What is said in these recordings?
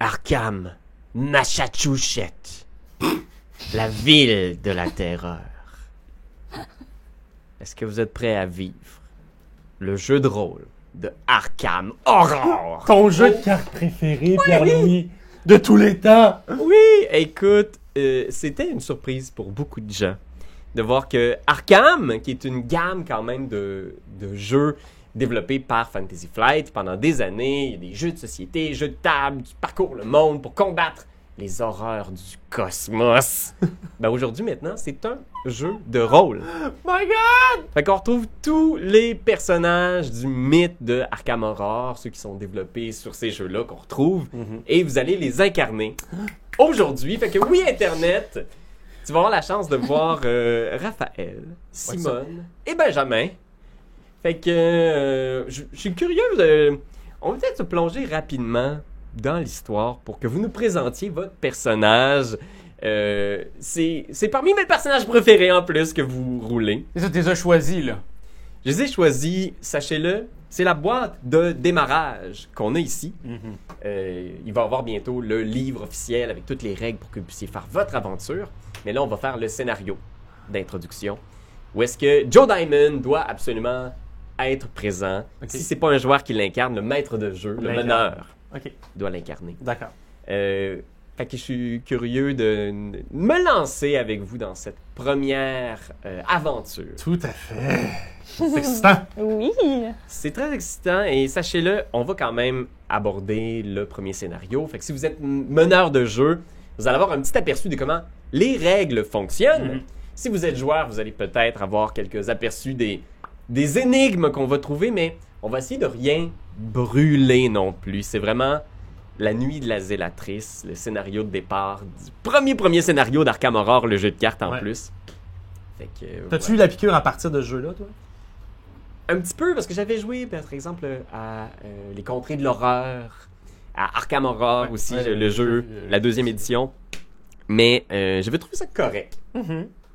Arkham, Massachusetts, la ville de la terreur. Est-ce que vous êtes prêts à vivre le jeu de rôle de Arkham Horror? Ton jeu de cartes préféré, Pierre-Louis, de tous les temps. Oui, écoute, c'était une surprise pour beaucoup de gens de voir que Arkham, qui est une gamme quand même de jeux développés par Fantasy Flight pendant des années, il y a des jeux de société, jeux de table, qui parcourent le monde pour combattre les horreurs du cosmos. Ben aujourd'hui, maintenant, c'est un jeu de rôle. My God! Fait qu'on retrouve tous les personnages du mythe de Arkham Horror, ceux qui sont développés sur ces jeux-là qu'on retrouve, et vous allez les incarner aujourd'hui. Fait que oui, Internet, tu vas avoir la chance de voir Raphaël, Simone et Benjamin. Fait que je suis curieux, on va peut-être se plonger rapidement dans l'histoire pour que vous nous présentiez votre personnage. C'est parmi mes personnages préférés en plus que vous roulez. Et ça, tu les as choisis, là. Je les ai choisis, sachez-le, c'est la boîte de démarrage qu'on a ici. Il va y avoir bientôt le livre officiel avec toutes les règles pour que vous puissiez faire votre aventure. Mais là, on va faire le scénario d'introduction où est-ce que Joe Diamond doit absolument être présent. Si c'est pas un joueur qui l'incarne, le maître de jeu, le meneur, doit l'incarner. D'accord. Fait que je suis curieux de me lancer avec vous dans cette première aventure. Tout à fait. C'est excitant. Oui. C'est très excitant et sachez-le, on va quand même aborder le premier scénario. Fait que si vous êtes meneur de jeu, vous allez avoir un petit aperçu de comment les règles fonctionnent. Si vous êtes joueur, vous allez peut-être avoir quelques aperçus des énigmes qu'on va trouver, mais on va essayer de rien brûler non plus. C'est vraiment la nuit de la zélatrice, le scénario de départ du premier scénario d'Arkham Horror, le jeu de cartes en plus. Fait que, T'as-tu eu la piqûre à partir de ce jeu-là, toi? Un petit peu, parce que j'avais joué, par exemple, à Les Contrées de l'horreur, à Arkham Horror aussi, le jeu, la deuxième édition. Mais j'avais trouvé ça correct.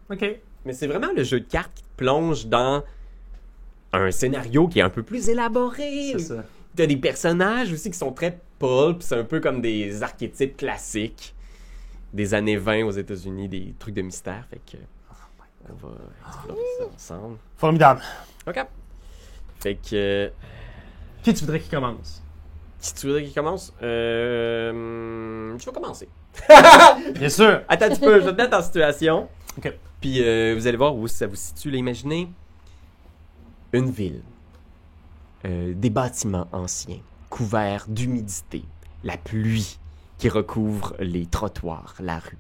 OK. Mais c'est vraiment le jeu de cartes qui te plonge dans un scénario qui est un peu plus élaboré. C'est ça. T'as des personnages aussi qui sont très pulp, c'est un peu comme des archétypes classiques des années 20 aux États-Unis, des trucs de mystère. Fait que on va explorer ça ensemble. Formidable. OK. Fait que... Qui tu voudrais qu'il commence? Si tu voudrais qu'il commence, je vais commencer. Bien sûr. Attends un petit peu, je vais te mettre en situation. OK. Puis vous allez voir où ça vous situe. Là, imaginez une ville, des bâtiments anciens, couverts d'humidité, la pluie qui recouvre les trottoirs, la rue.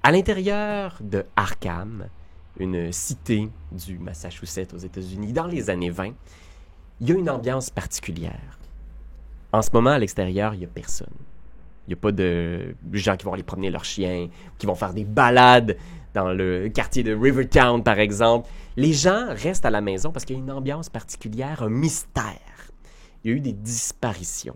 À l'intérieur de Arkham, une cité du Massachusetts aux États-Unis, dans les années 20, il y a une ambiance particulière. En ce moment, à l'extérieur, il n'y a personne. Il n'y a pas de gens qui vont aller promener leurs chiens, qui vont faire des balades dans le quartier de Rivertown, par exemple. Les gens restent à la maison parce qu'il y a une ambiance particulière, un mystère. Il y a eu des disparitions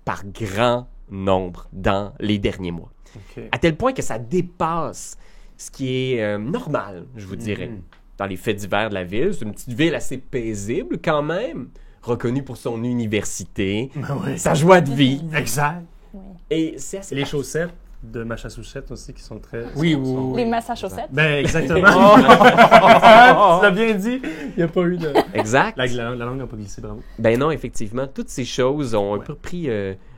par grand nombre dans les derniers mois. OK. À tel point que ça dépasse ce qui est normal, je vous dirais, dans les faits divers de la ville. C'est une petite ville assez paisible quand même, reconnue pour son université, sa joie de vie. Exact. Et c'est assez Les chaussettes de Massachusetts aussi qui sont très... Les Massachusetts. Ben, exactement. Tu l'as bien dit. Il n'y a pas eu de... Exact. La langue n'a pas glissé, bravo. Ben non, effectivement, toutes ces choses ont un peu pris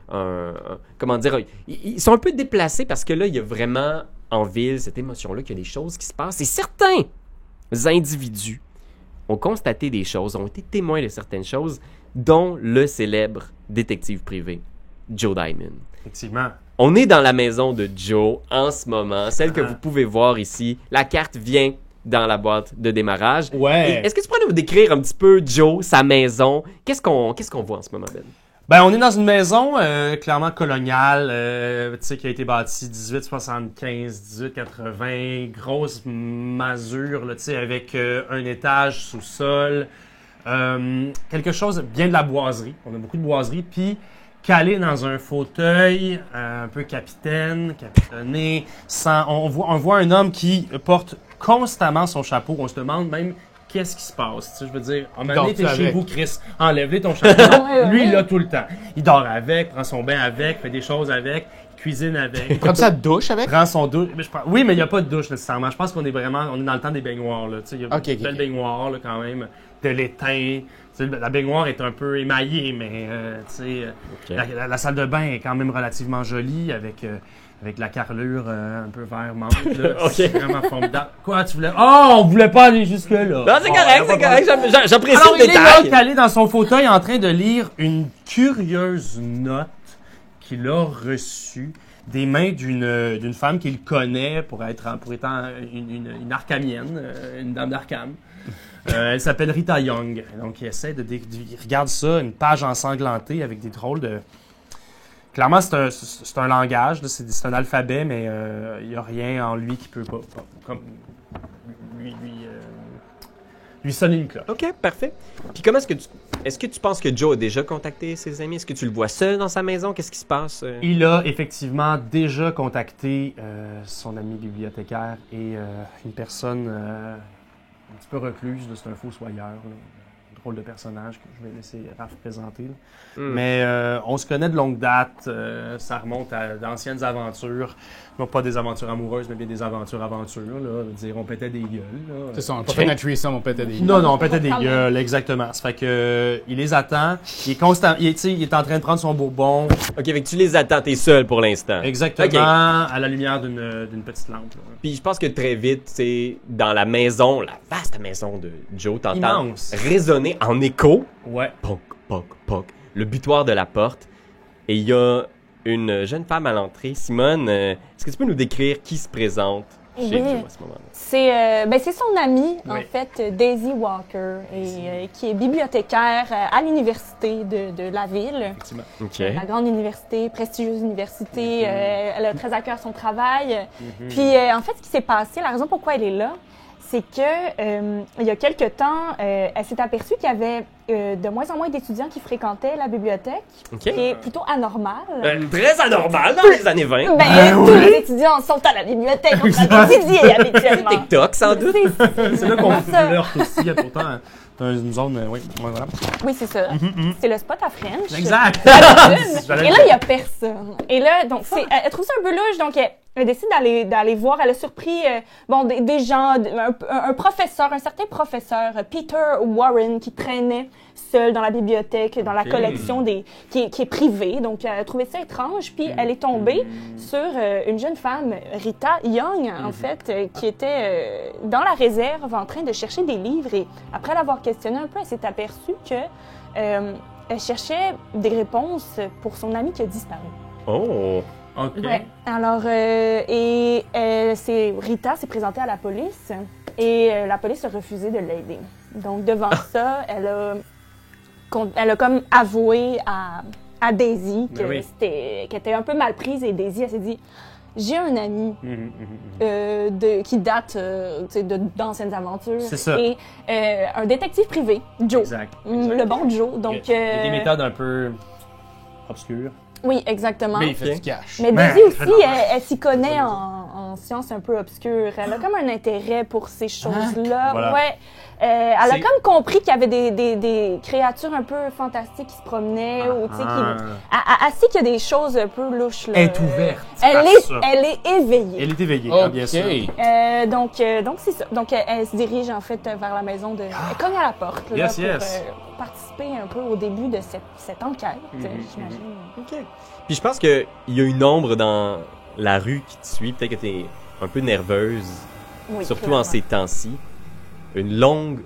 comment dire, ils sont un peu déplacés parce que là, il y a vraiment en ville cette émotion-là qu'il y a des choses qui se passent. Et certains individus ont constaté des choses, ont été témoins de certaines choses, dont le célèbre détective privé, Joe Diamond. Effectivement. On est dans la maison de Joe en ce moment, celle que vous pouvez voir ici. La carte vient dans la boîte de démarrage. Ouais. Et est-ce que tu pourrais nous décrire un petit peu Joe, sa maison? Qu'est-ce qu'on voit en ce moment, Ben? Ben, on est dans une maison clairement coloniale, tu sais, qui a été bâtie 1875, 1880, grosse masure, là, tu sais, avec un étage sous-sol, quelque chose, bien de la boiserie. On a beaucoup de boiserie, puis calé dans un fauteuil, un peu capitonné, on voit un homme qui porte constamment son chapeau. On se demande même qu'est-ce qui se passe? Tu sais, je veux dire, à un moment donné, Dors-tu t'es chez avec? vous, Chris, enlève-les ton champignon. Ouais, Lui, ouais. il l'a tout le temps. Il dort avec, prend son bain avec, fait des choses avec, cuisine avec. Prends ça de douche avec? Prend son douche. Oui, mais il n'y a pas de douche nécessairement. Je pense qu'on est vraiment dans le temps des baignoires. Là. Tu sais, il y a Ok, une belle baignoire là, quand même, de l'étain. Tu sais, la baignoire est un peu émaillée, mais tu sais, la salle de bain est quand même relativement jolie avec la carrelure un peu vert menthe. Ok. C'est vraiment formidable. Quoi, tu voulais... Oh, on voulait pas aller jusque-là. Non, c'est Bon, correct, on va c'est pas- correct. J'apprécie Alors, le il est là, détail. calé dans son fauteuil, en train de lire une curieuse note qu'il a reçue des mains d'une femme qu'il connaît pour étant une arcamienne, une dame d'Arkham. Elle s'appelle Rita Young. Donc, il essaie il regarde ça, une page ensanglantée avec des drôles de... Clairement, c'est un langage, là, c'est un alphabet, mais il n'y a rien en lui qui peut pas comme lui sonner une cloche. OK, parfait. Puis est-ce que tu penses que Joe a déjà contacté ses amis? Est-ce que tu le vois seul dans sa maison? Qu'est-ce qui se passe? Il a effectivement déjà contacté son ami bibliothécaire et une personne un petit peu recluse, là, c'est un fossoyeur, là, un drôle de personnage que je vais laisser Raph présenter. Là. Mais on se connaît de longue date, ça remonte à d'anciennes aventures, non pas des aventures amoureuses, mais bien des aventures là. Je veux dire, on pétait des gueules. Là. C'est ça, on a pas fait notre threesome, on pétait des... Non, on pétait des Quand même. gueules, exactement. Ça fait que il les attend, il est constant, il est en train de prendre son bourbon, OK, fait que tu les attends, t'es seul pour l'instant. exactement, Ok. à la lumière d'une petite lampe. Là. Puis je pense que très vite, c'est dans la maison, la vaste maison de Joe, t'entends Immense. résonner en écho, Ouais. poc, poc, poc, le butoir de la porte. Et il y a une jeune femme à l'entrée. Simone, est-ce que tu peux nous décrire qui se présente chez Oui. Joe à ce moment-là? C'est son amie, en Oui. fait, Daisy Walker, qui est bibliothécaire à l'université de la ville. Effectivement. OK. La grande université, prestigieuse université. Elle a très à cœur son travail. Puis, en fait, ce qui s'est passé, la raison pourquoi elle est là, c'est que il y a quelque temps, elle s'est aperçue qu'il y avait de moins en moins d'étudiants qui fréquentaient la bibliothèque, OK. qui est plutôt anormal. Très anormal dans les années 20. Tous les étudiants sont à la bibliothèque en train d'étudier habituellement. TikTok, sans doute. C'est là qu'on vraiment ça. flirte aussi. Il y a pourtant une zone. Oui, voilà. Oui, c'est ça. C'est le spot à French. Exact. Et J'allais là, il n'y a personne. Et là, donc, elle trouve ça un peu louche, donc elle décide d'aller voir. Elle a surpris des gens, un professeur, un certain professeur, Peter Warren, qui traînait seul dans la bibliothèque, dans la collection qui est privée. Donc, elle a trouvé ça étrange. Puis, elle est tombée sur une jeune femme, Rita Young, en fait, qui était dans la réserve en train de chercher des livres. Et après l'avoir questionnée un peu, elle s'est aperçue que elle cherchait des réponses pour son ami qui a disparu. Oh. OK. Ouais. Alors, Rita s'est présentée à la police et la police a refusé de l'aider. Donc, devant ça, elle a comme avoué à Daisy Ben oui. qu'elle était un peu mal prise et Daisy, elle s'est dit « J'ai un ami qui date d'anciennes aventures. C'est ça. Et un détective privé, Joe. Exact. Le bon Joe. Donc, Il y a des méthodes un peu obscures. oui, exactement. Mais il fait du cash. Mais Ben, Daisy aussi, non. elle s'y connaît en sciences un peu obscures. Elle a comme un intérêt pour ces choses-là. Voilà. Ouais. Elle a C'est- comme compris qu'il y avait des créatures un peu fantastiques qui se promenaient. Ou, tu sais, elle sait qu'il y a des choses un peu louches. Là. Elle est ouverte Elle par est, ça. elle est éveillée. Elle est éveillée, OK. bien sûr. Donc c'est ça. Donc, elle se dirige en fait vers la maison Elle cogne à la porte là, Yes, pour yes. participer un peu au début de cette enquête, j'imagine. OK. Puis je pense qu'il y a une ombre dans la rue qui te suit. Peut-être que tu es un peu nerveuse, Oui, surtout clairement. en ces temps-ci. Une longue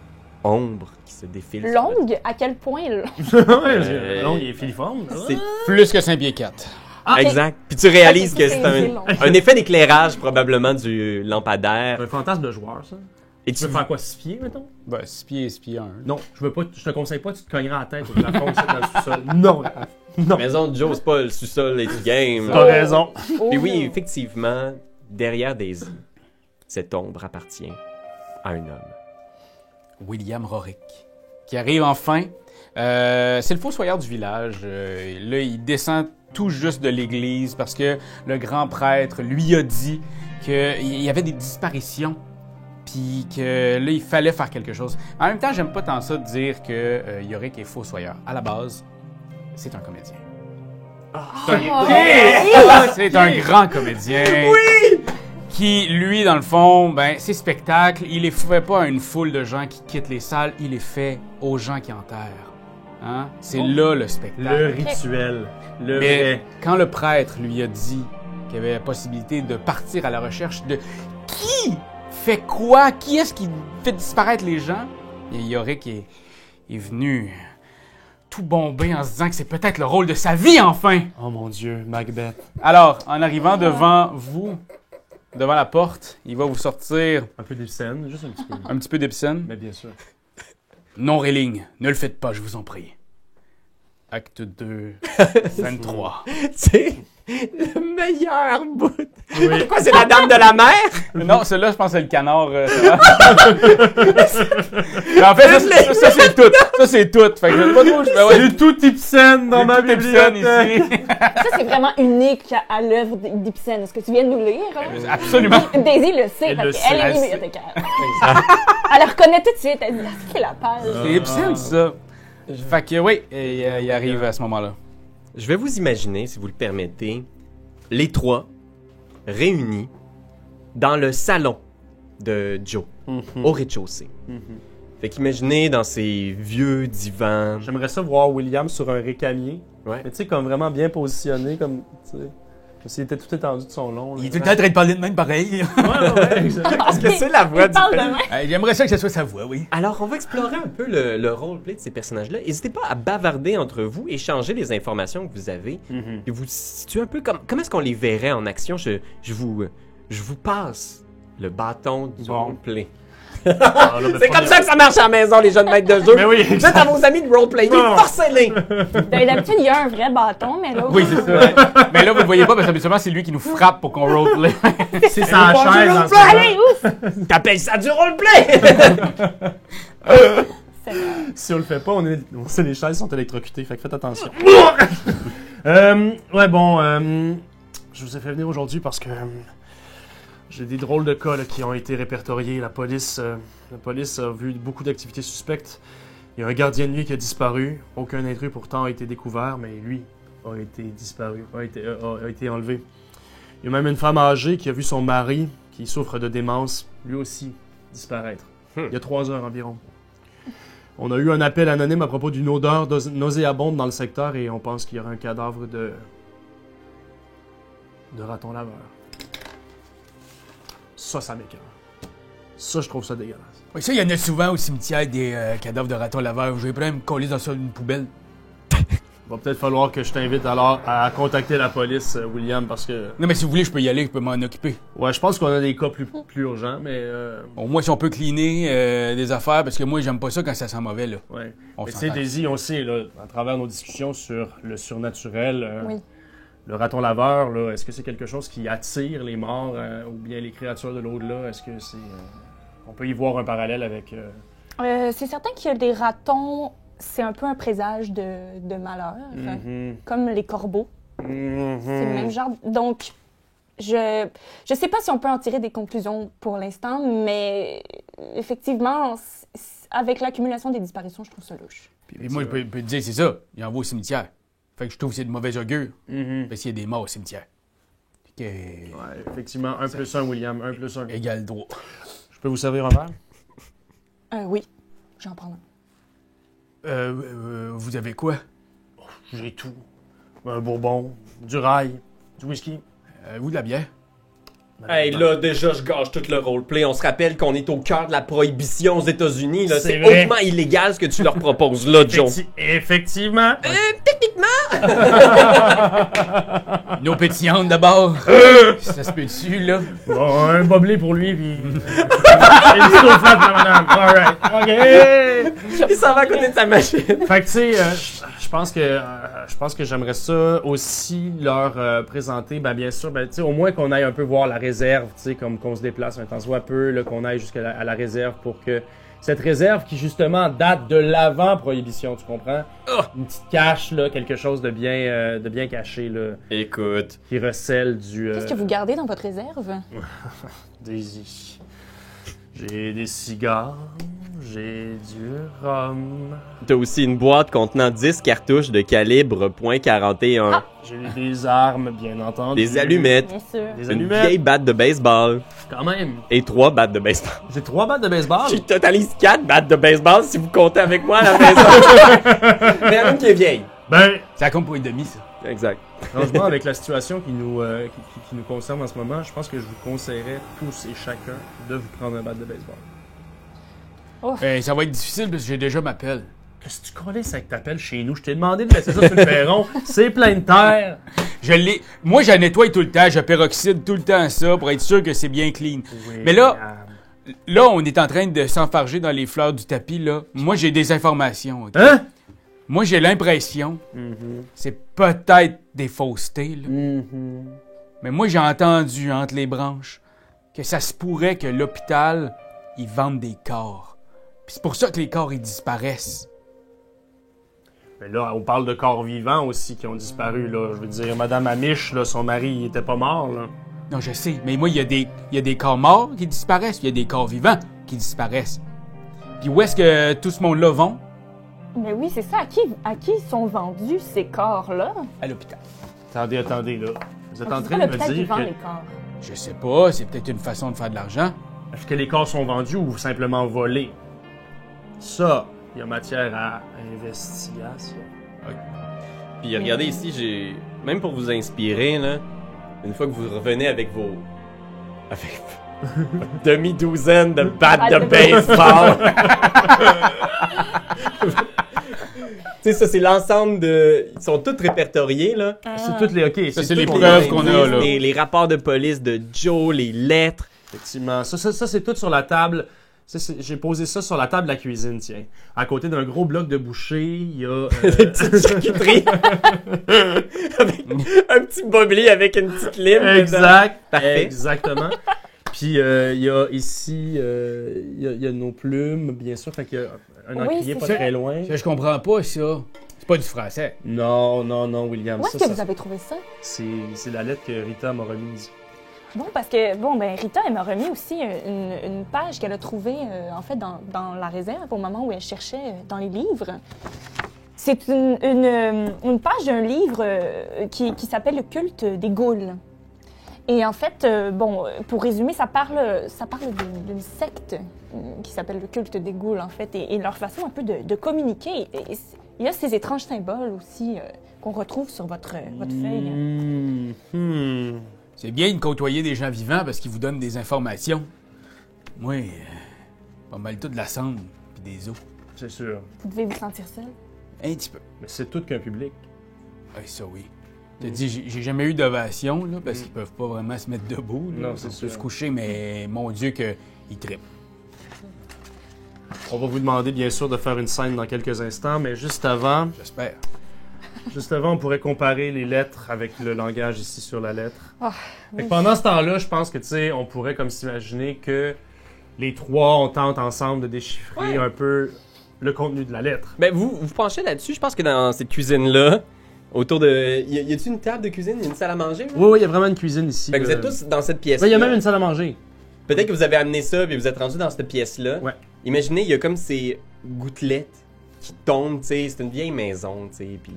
ombre qui se défile. sur le- Longue? À quel point? Là? Non, il est filiforme. C'est Plus que 5 pieds 4. Ok. exact. Puis tu réalises Ok, que c'est c'est long. un effet d'éclairage probablement du lampadaire. Un fantasme de joueur, ça. Et Tu veux faire quoi, 6 pieds, mettons? Ben, 6 pieds 1. Non, je te conseille pas, tu te cogneras la tête au plafond, ça, dans le sous-sol. Non, non. La maison de Joe, c'est pas le sous-sol et du game. T'as raison. Oh. Puis oui, effectivement, derrière Daisy, cette ombre appartient à un homme. William Rorick, qui arrive enfin. C'est le fossoyeur du village. Là, il descend tout juste de l'église parce que le grand prêtre lui a dit qu'il y avait des disparitions. puis que là, il fallait faire quelque chose. En même temps, j'aime pas tant ça de dire que Yorick est fossoyeur. À la base, c'est un comédien. C'est un grand comédien. Oui! Qui, lui, dans le fond, ben, ses spectacles, il les fait pas à une foule de gens qui quittent les salles, il les fait aux gens qui enterrent. Hein? C'est là le spectacle. Le rituel. Le Mais vrai. quand le prêtre lui a dit qu'il y avait la possibilité de partir à la recherche de qui fait quoi, qui est-ce qui fait disparaître les gens, et Yorick est venu tout bomber en se disant que c'est peut-être le rôle de sa vie, enfin! Oh mon Dieu, Macbeth. Alors, en arrivant devant vous, devant la porte, il va vous sortir Un peu d'Ibsen, juste un petit peu. un petit peu d'Ibsen. Mais bien sûr. Non, Réling, ne le faites pas, je vous en prie. Acte 2, 23. C'est le meilleur bout. Oui. Quoi, c'est la dame de la mer? Non, celui-là, je pense que c'est le canard. Ça va. Mais en fait, ça, c'est tout. Ça, c'est tout. Fait que pas trop. C'est tout Ibsen dans ma Ibsen bibliothèque. ici. Ça, c'est vraiment unique à l'œuvre d'Ibsen. Est-ce que tu viens de nous lire? Hein? Absolument. Daisy le sait Elle parce le qu'elle sait. est bibliothécaire. Elle le reconnaît tout de suite. Elle dit, ah, c'est la page. C'est Ibsen, ça. Fait que oui, il arrive à ce moment-là. Je vais vous imaginer, si vous le permettez, les trois réunis dans le salon de Joe, au rez-de-chaussée. Fait qu'imaginez dans ces vieux divans. J'aimerais ça voir William sur un récamier. Ouais. Mais tu sais, comme vraiment bien positionné, comme, tu sais, comme s'il était tout étendu de son long. là. Il est tout le temps en train de parler de même pareil. Ouais, exact. Est-ce que c'est la voix Il du parle de père? même. J'aimerais ça que ce soit sa voix, oui. Alors, on va explorer un peu le roleplay de ces personnages-là. N'hésitez pas à bavarder entre vous, échanger les informations que vous avez, et vous situer un peu comment est-ce qu'on les verrait en action. Je vous passe le bâton du Bon. roleplay. Ah, là, mais C'est comme ça que ça marche à la maison, les jeunes maîtres de jeu. Mais oui, Dites à vos amis de roleplay, Bon. forcez-les! D'habitude, il y a un vrai bâton, mais là. Oui, c'est ça. Mais là, vous le voyez pas parce qu'habituellement, c'est lui qui nous frappe pour qu'on roleplay. c'est sa Bon, chaise. je en veux ce pas moment. Allez, ouf! T'appelles ça du roleplay! Si on le fait pas, on sait les chaises sont électrocutées, fait que faites attention. Ouais, bon, je vous ai fait venir aujourd'hui parce que j'ai des drôles de cas là, qui ont été répertoriés. La police a vu beaucoup d'activités suspectes. Il y a un gardien de nuit qui a disparu. Aucun intrus pourtant a été découvert, mais lui a été disparu, a été enlevé. Il y a même une femme âgée qui a vu son mari, qui souffre de démence, lui aussi disparaître. Il y a 3 heures environ. On a eu un appel anonyme à propos d'une odeur nauséabonde dans le secteur et on pense qu'il y aurait un cadavre de raton laveur. Ça m'écoeure. Ça, je trouve ça dégueulasse. Oui, ça, il y en a souvent au cimetière des cadavres de ratons laveurs. Je vais pas me coller dans ça une poubelle. Il va peut-être falloir que je t'invite alors à contacter la police, William, parce que... Non, mais si vous voulez, je peux y aller, je peux m'en occuper. Ouais, je pense qu'on a des cas plus urgents, mais... Au moins, si on peut cleaner des affaires, parce que moi, j'aime pas ça quand ça sent mauvais, là. Ouais. On Mais tu sais, s'entend. Daisy, on sait, là, à travers nos discussions sur le surnaturel, Oui. le raton laveur, là, est-ce que c'est quelque chose qui attire les morts ou bien les créatures de l'au-delà? Est-ce que c'est... on peut y voir un parallèle avec... C'est certain qu'il y a des ratons, c'est un peu un présage de malheur, comme les corbeaux. C'est le même genre. Donc, je sais pas si on peut en tirer des conclusions pour l'instant, mais effectivement, avec l'accumulation des disparitions, je trouve ça louche. Et moi, je peux te dire, c'est ça. Il envoie au cimetière. Fait que je trouve que c'est de mauvais augure. Parce qu'il y a des morts au cimetière. Fait que... Ouais, effectivement, 1 + 1, William, 1 + 1. Égal droit. Je peux vous servir un verre? Oui, j'en prends un. Vous avez quoi? J'ai tout. Un bourbon, du rail, du whisky. Vous de la bière? Hey, là, déjà, je gâche tout le roleplay. On se rappelle qu'on est au cœur de la prohibition aux États-Unis. Là. C'est C'est vrai. hautement illégal ce que tu leur proposes là, Joe. Effectivement. Nos pétillantes d'abord. Ça se peut-tu, là? Bon, un boblé pour lui, puis... Et du flat, madame. All right. OK. Il s'en va à côté de sa machine. Fait que, tu sais, je pense que j'aimerais ça aussi leur présenter, ben, bien sûr, ben, tu sais, au moins qu'on aille un peu voir la réserve, tu sais, comme qu'on se déplace un temps soit peu, là, qu'on aille jusqu'à la réserve pour que cette réserve qui, justement, date de l'avant-prohibition, tu comprends? Une petite cache, là, quelque chose de bien caché, là, Écoute. qui recèle du... Qu'est-ce que vous gardez dans votre réserve? Daisy. J'ai des cigares, j'ai du rhum, T'as aussi une boîte contenant 10 cartouches de calibre .41, j'ai des armes, bien entendu. des allumettes, Bien sûr. Des une allumettes, vieille batte de baseball quand même. et 3 battes de baseball. J'ai 3 battes de baseball. J'y totalise 4 battes de baseball si vous comptez avec moi à la maison. Mais la même qui est vieille. Ben, Ça compte pour une demi, ça. Exact. franchement, avec la situation qui nous concerne en ce moment, je pense que je vous conseillerais tous et chacun de vous prendre un bat de baseball. Ça va être difficile parce que j'ai déjà ma pelle. Qu'est-ce que tu colles avec ta pelle chez nous? Je t'ai demandé de laisser ça sur le perron. C'est plein de terre. Moi, je la nettoie tout le temps. Je peroxyde tout le temps ça pour être sûr que c'est bien clean. Mais là, on est en train de s'enfarger dans les fleurs du tapis, là. Moi, j'ai des informations. OK? Hein? Moi, j'ai l'impression, c'est peut-être des faussetés, là. Mais moi, j'ai entendu entre les branches que ça se pourrait que l'hôpital, ils vendent des corps. Puis c'est pour ça que les corps, ils disparaissent. Mais là, on parle de corps vivants aussi qui ont disparu, là. Je veux dire, Madame Amish, là, son mari, il était pas mort, là. Non, je sais, mais moi, il y a des corps morts qui disparaissent, il y a des corps vivants qui disparaissent. Puis où est-ce que tout ce monde-là vont? Mais oui, c'est ça. À qui sont vendus ces corps-là? À l'hôpital. Attendez, là. Vous êtes en C'est train pas de me l'hôpital qui dire vend que... les corps. Je sais pas, c'est peut-être une façon de faire de l'argent. Est-ce que les corps sont vendus ou simplement volés? Ça, il y a matière à investigation. Puis regardez ici, j'ai même pour vous inspirer là, une fois que vous revenez avec votre demi-douzaine de battes de baseball. Tu sais, ça c'est l'ensemble de, ils sont tous répertoriés là. C'est toutes les... OK, Ça, c'est les toutes preuves qu'on a, là. Les rapports de police de Joe, les lettres. Effectivement. Ça c'est tout sur la table. J'ai posé ça sur la table de la cuisine, tiens. À côté d'un gros bloc de boucher, il y a... Des petites charcuteries. Avec un petit boblier avec une petite lime. dedans. Exact. Parfait. Exactement. Puis il y a ici... il y a nos plumes, bien sûr. Fait qu'il y a un Oui, encrier c'est pas ça. très loin. Ça, je comprends pas, ça. C'est pas du français. Non, William. Où est-ce ça, que vous avez trouvé ça? c'est la lettre que Rita m'a remise. Bon, parce que, Rita, elle m'a remis aussi une page qu'elle a trouvée, en fait, dans la réserve, au moment où elle cherchait dans les livres. C'est une page d'un livre qui s'appelle Le culte des Gaules. Et en fait, pour résumer, ça parle d'une secte qui s'appelle le culte des Gaules, en fait, et leur façon un peu de communiquer. Et il y a ces étranges symboles aussi qu'on retrouve sur votre feuille. C'est bien de côtoyer des gens vivants parce qu'ils vous donnent des informations. Moi, pas mal tout de la cendre puis des os. C'est sûr. Vous devez vous sentir seul. Un petit peu. Mais c'est tout qu'un public. Ouais, ça oui. T'as dit, j'ai jamais eu d'ovation, là, parce qu'ils peuvent pas vraiment se mettre debout. Là. Non, c'est Ils sûr. peuvent se coucher, mais mon Dieu qu'ils trippent. On va vous demander, bien sûr, de faire une scène dans quelques instants, mais juste avant, J'espère. on pourrait comparer les lettres avec le langage ici sur la lettre. Ah, Fait que oui. pendant ce temps-là, je pense que, tu sais, on pourrait comme s'imaginer que les trois, on tente ensemble de déchiffrer un peu le contenu de la lettre. Ben vous penchez là-dessus, je pense que dans cette cuisine-là, autour de... Y a-t-il une table de cuisine? Y a une salle à manger? Là? Oui, il y a vraiment une cuisine ici. Fait que vous êtes tous dans cette pièce. Il y a même une salle à manger. Peut-être que vous avez amené ça et vous êtes rendu dans cette pièce-là. Ouais. Imaginez, il y a comme ces gouttelettes qui tombent, tu sais, c'est une vieille maison, tu sais, puis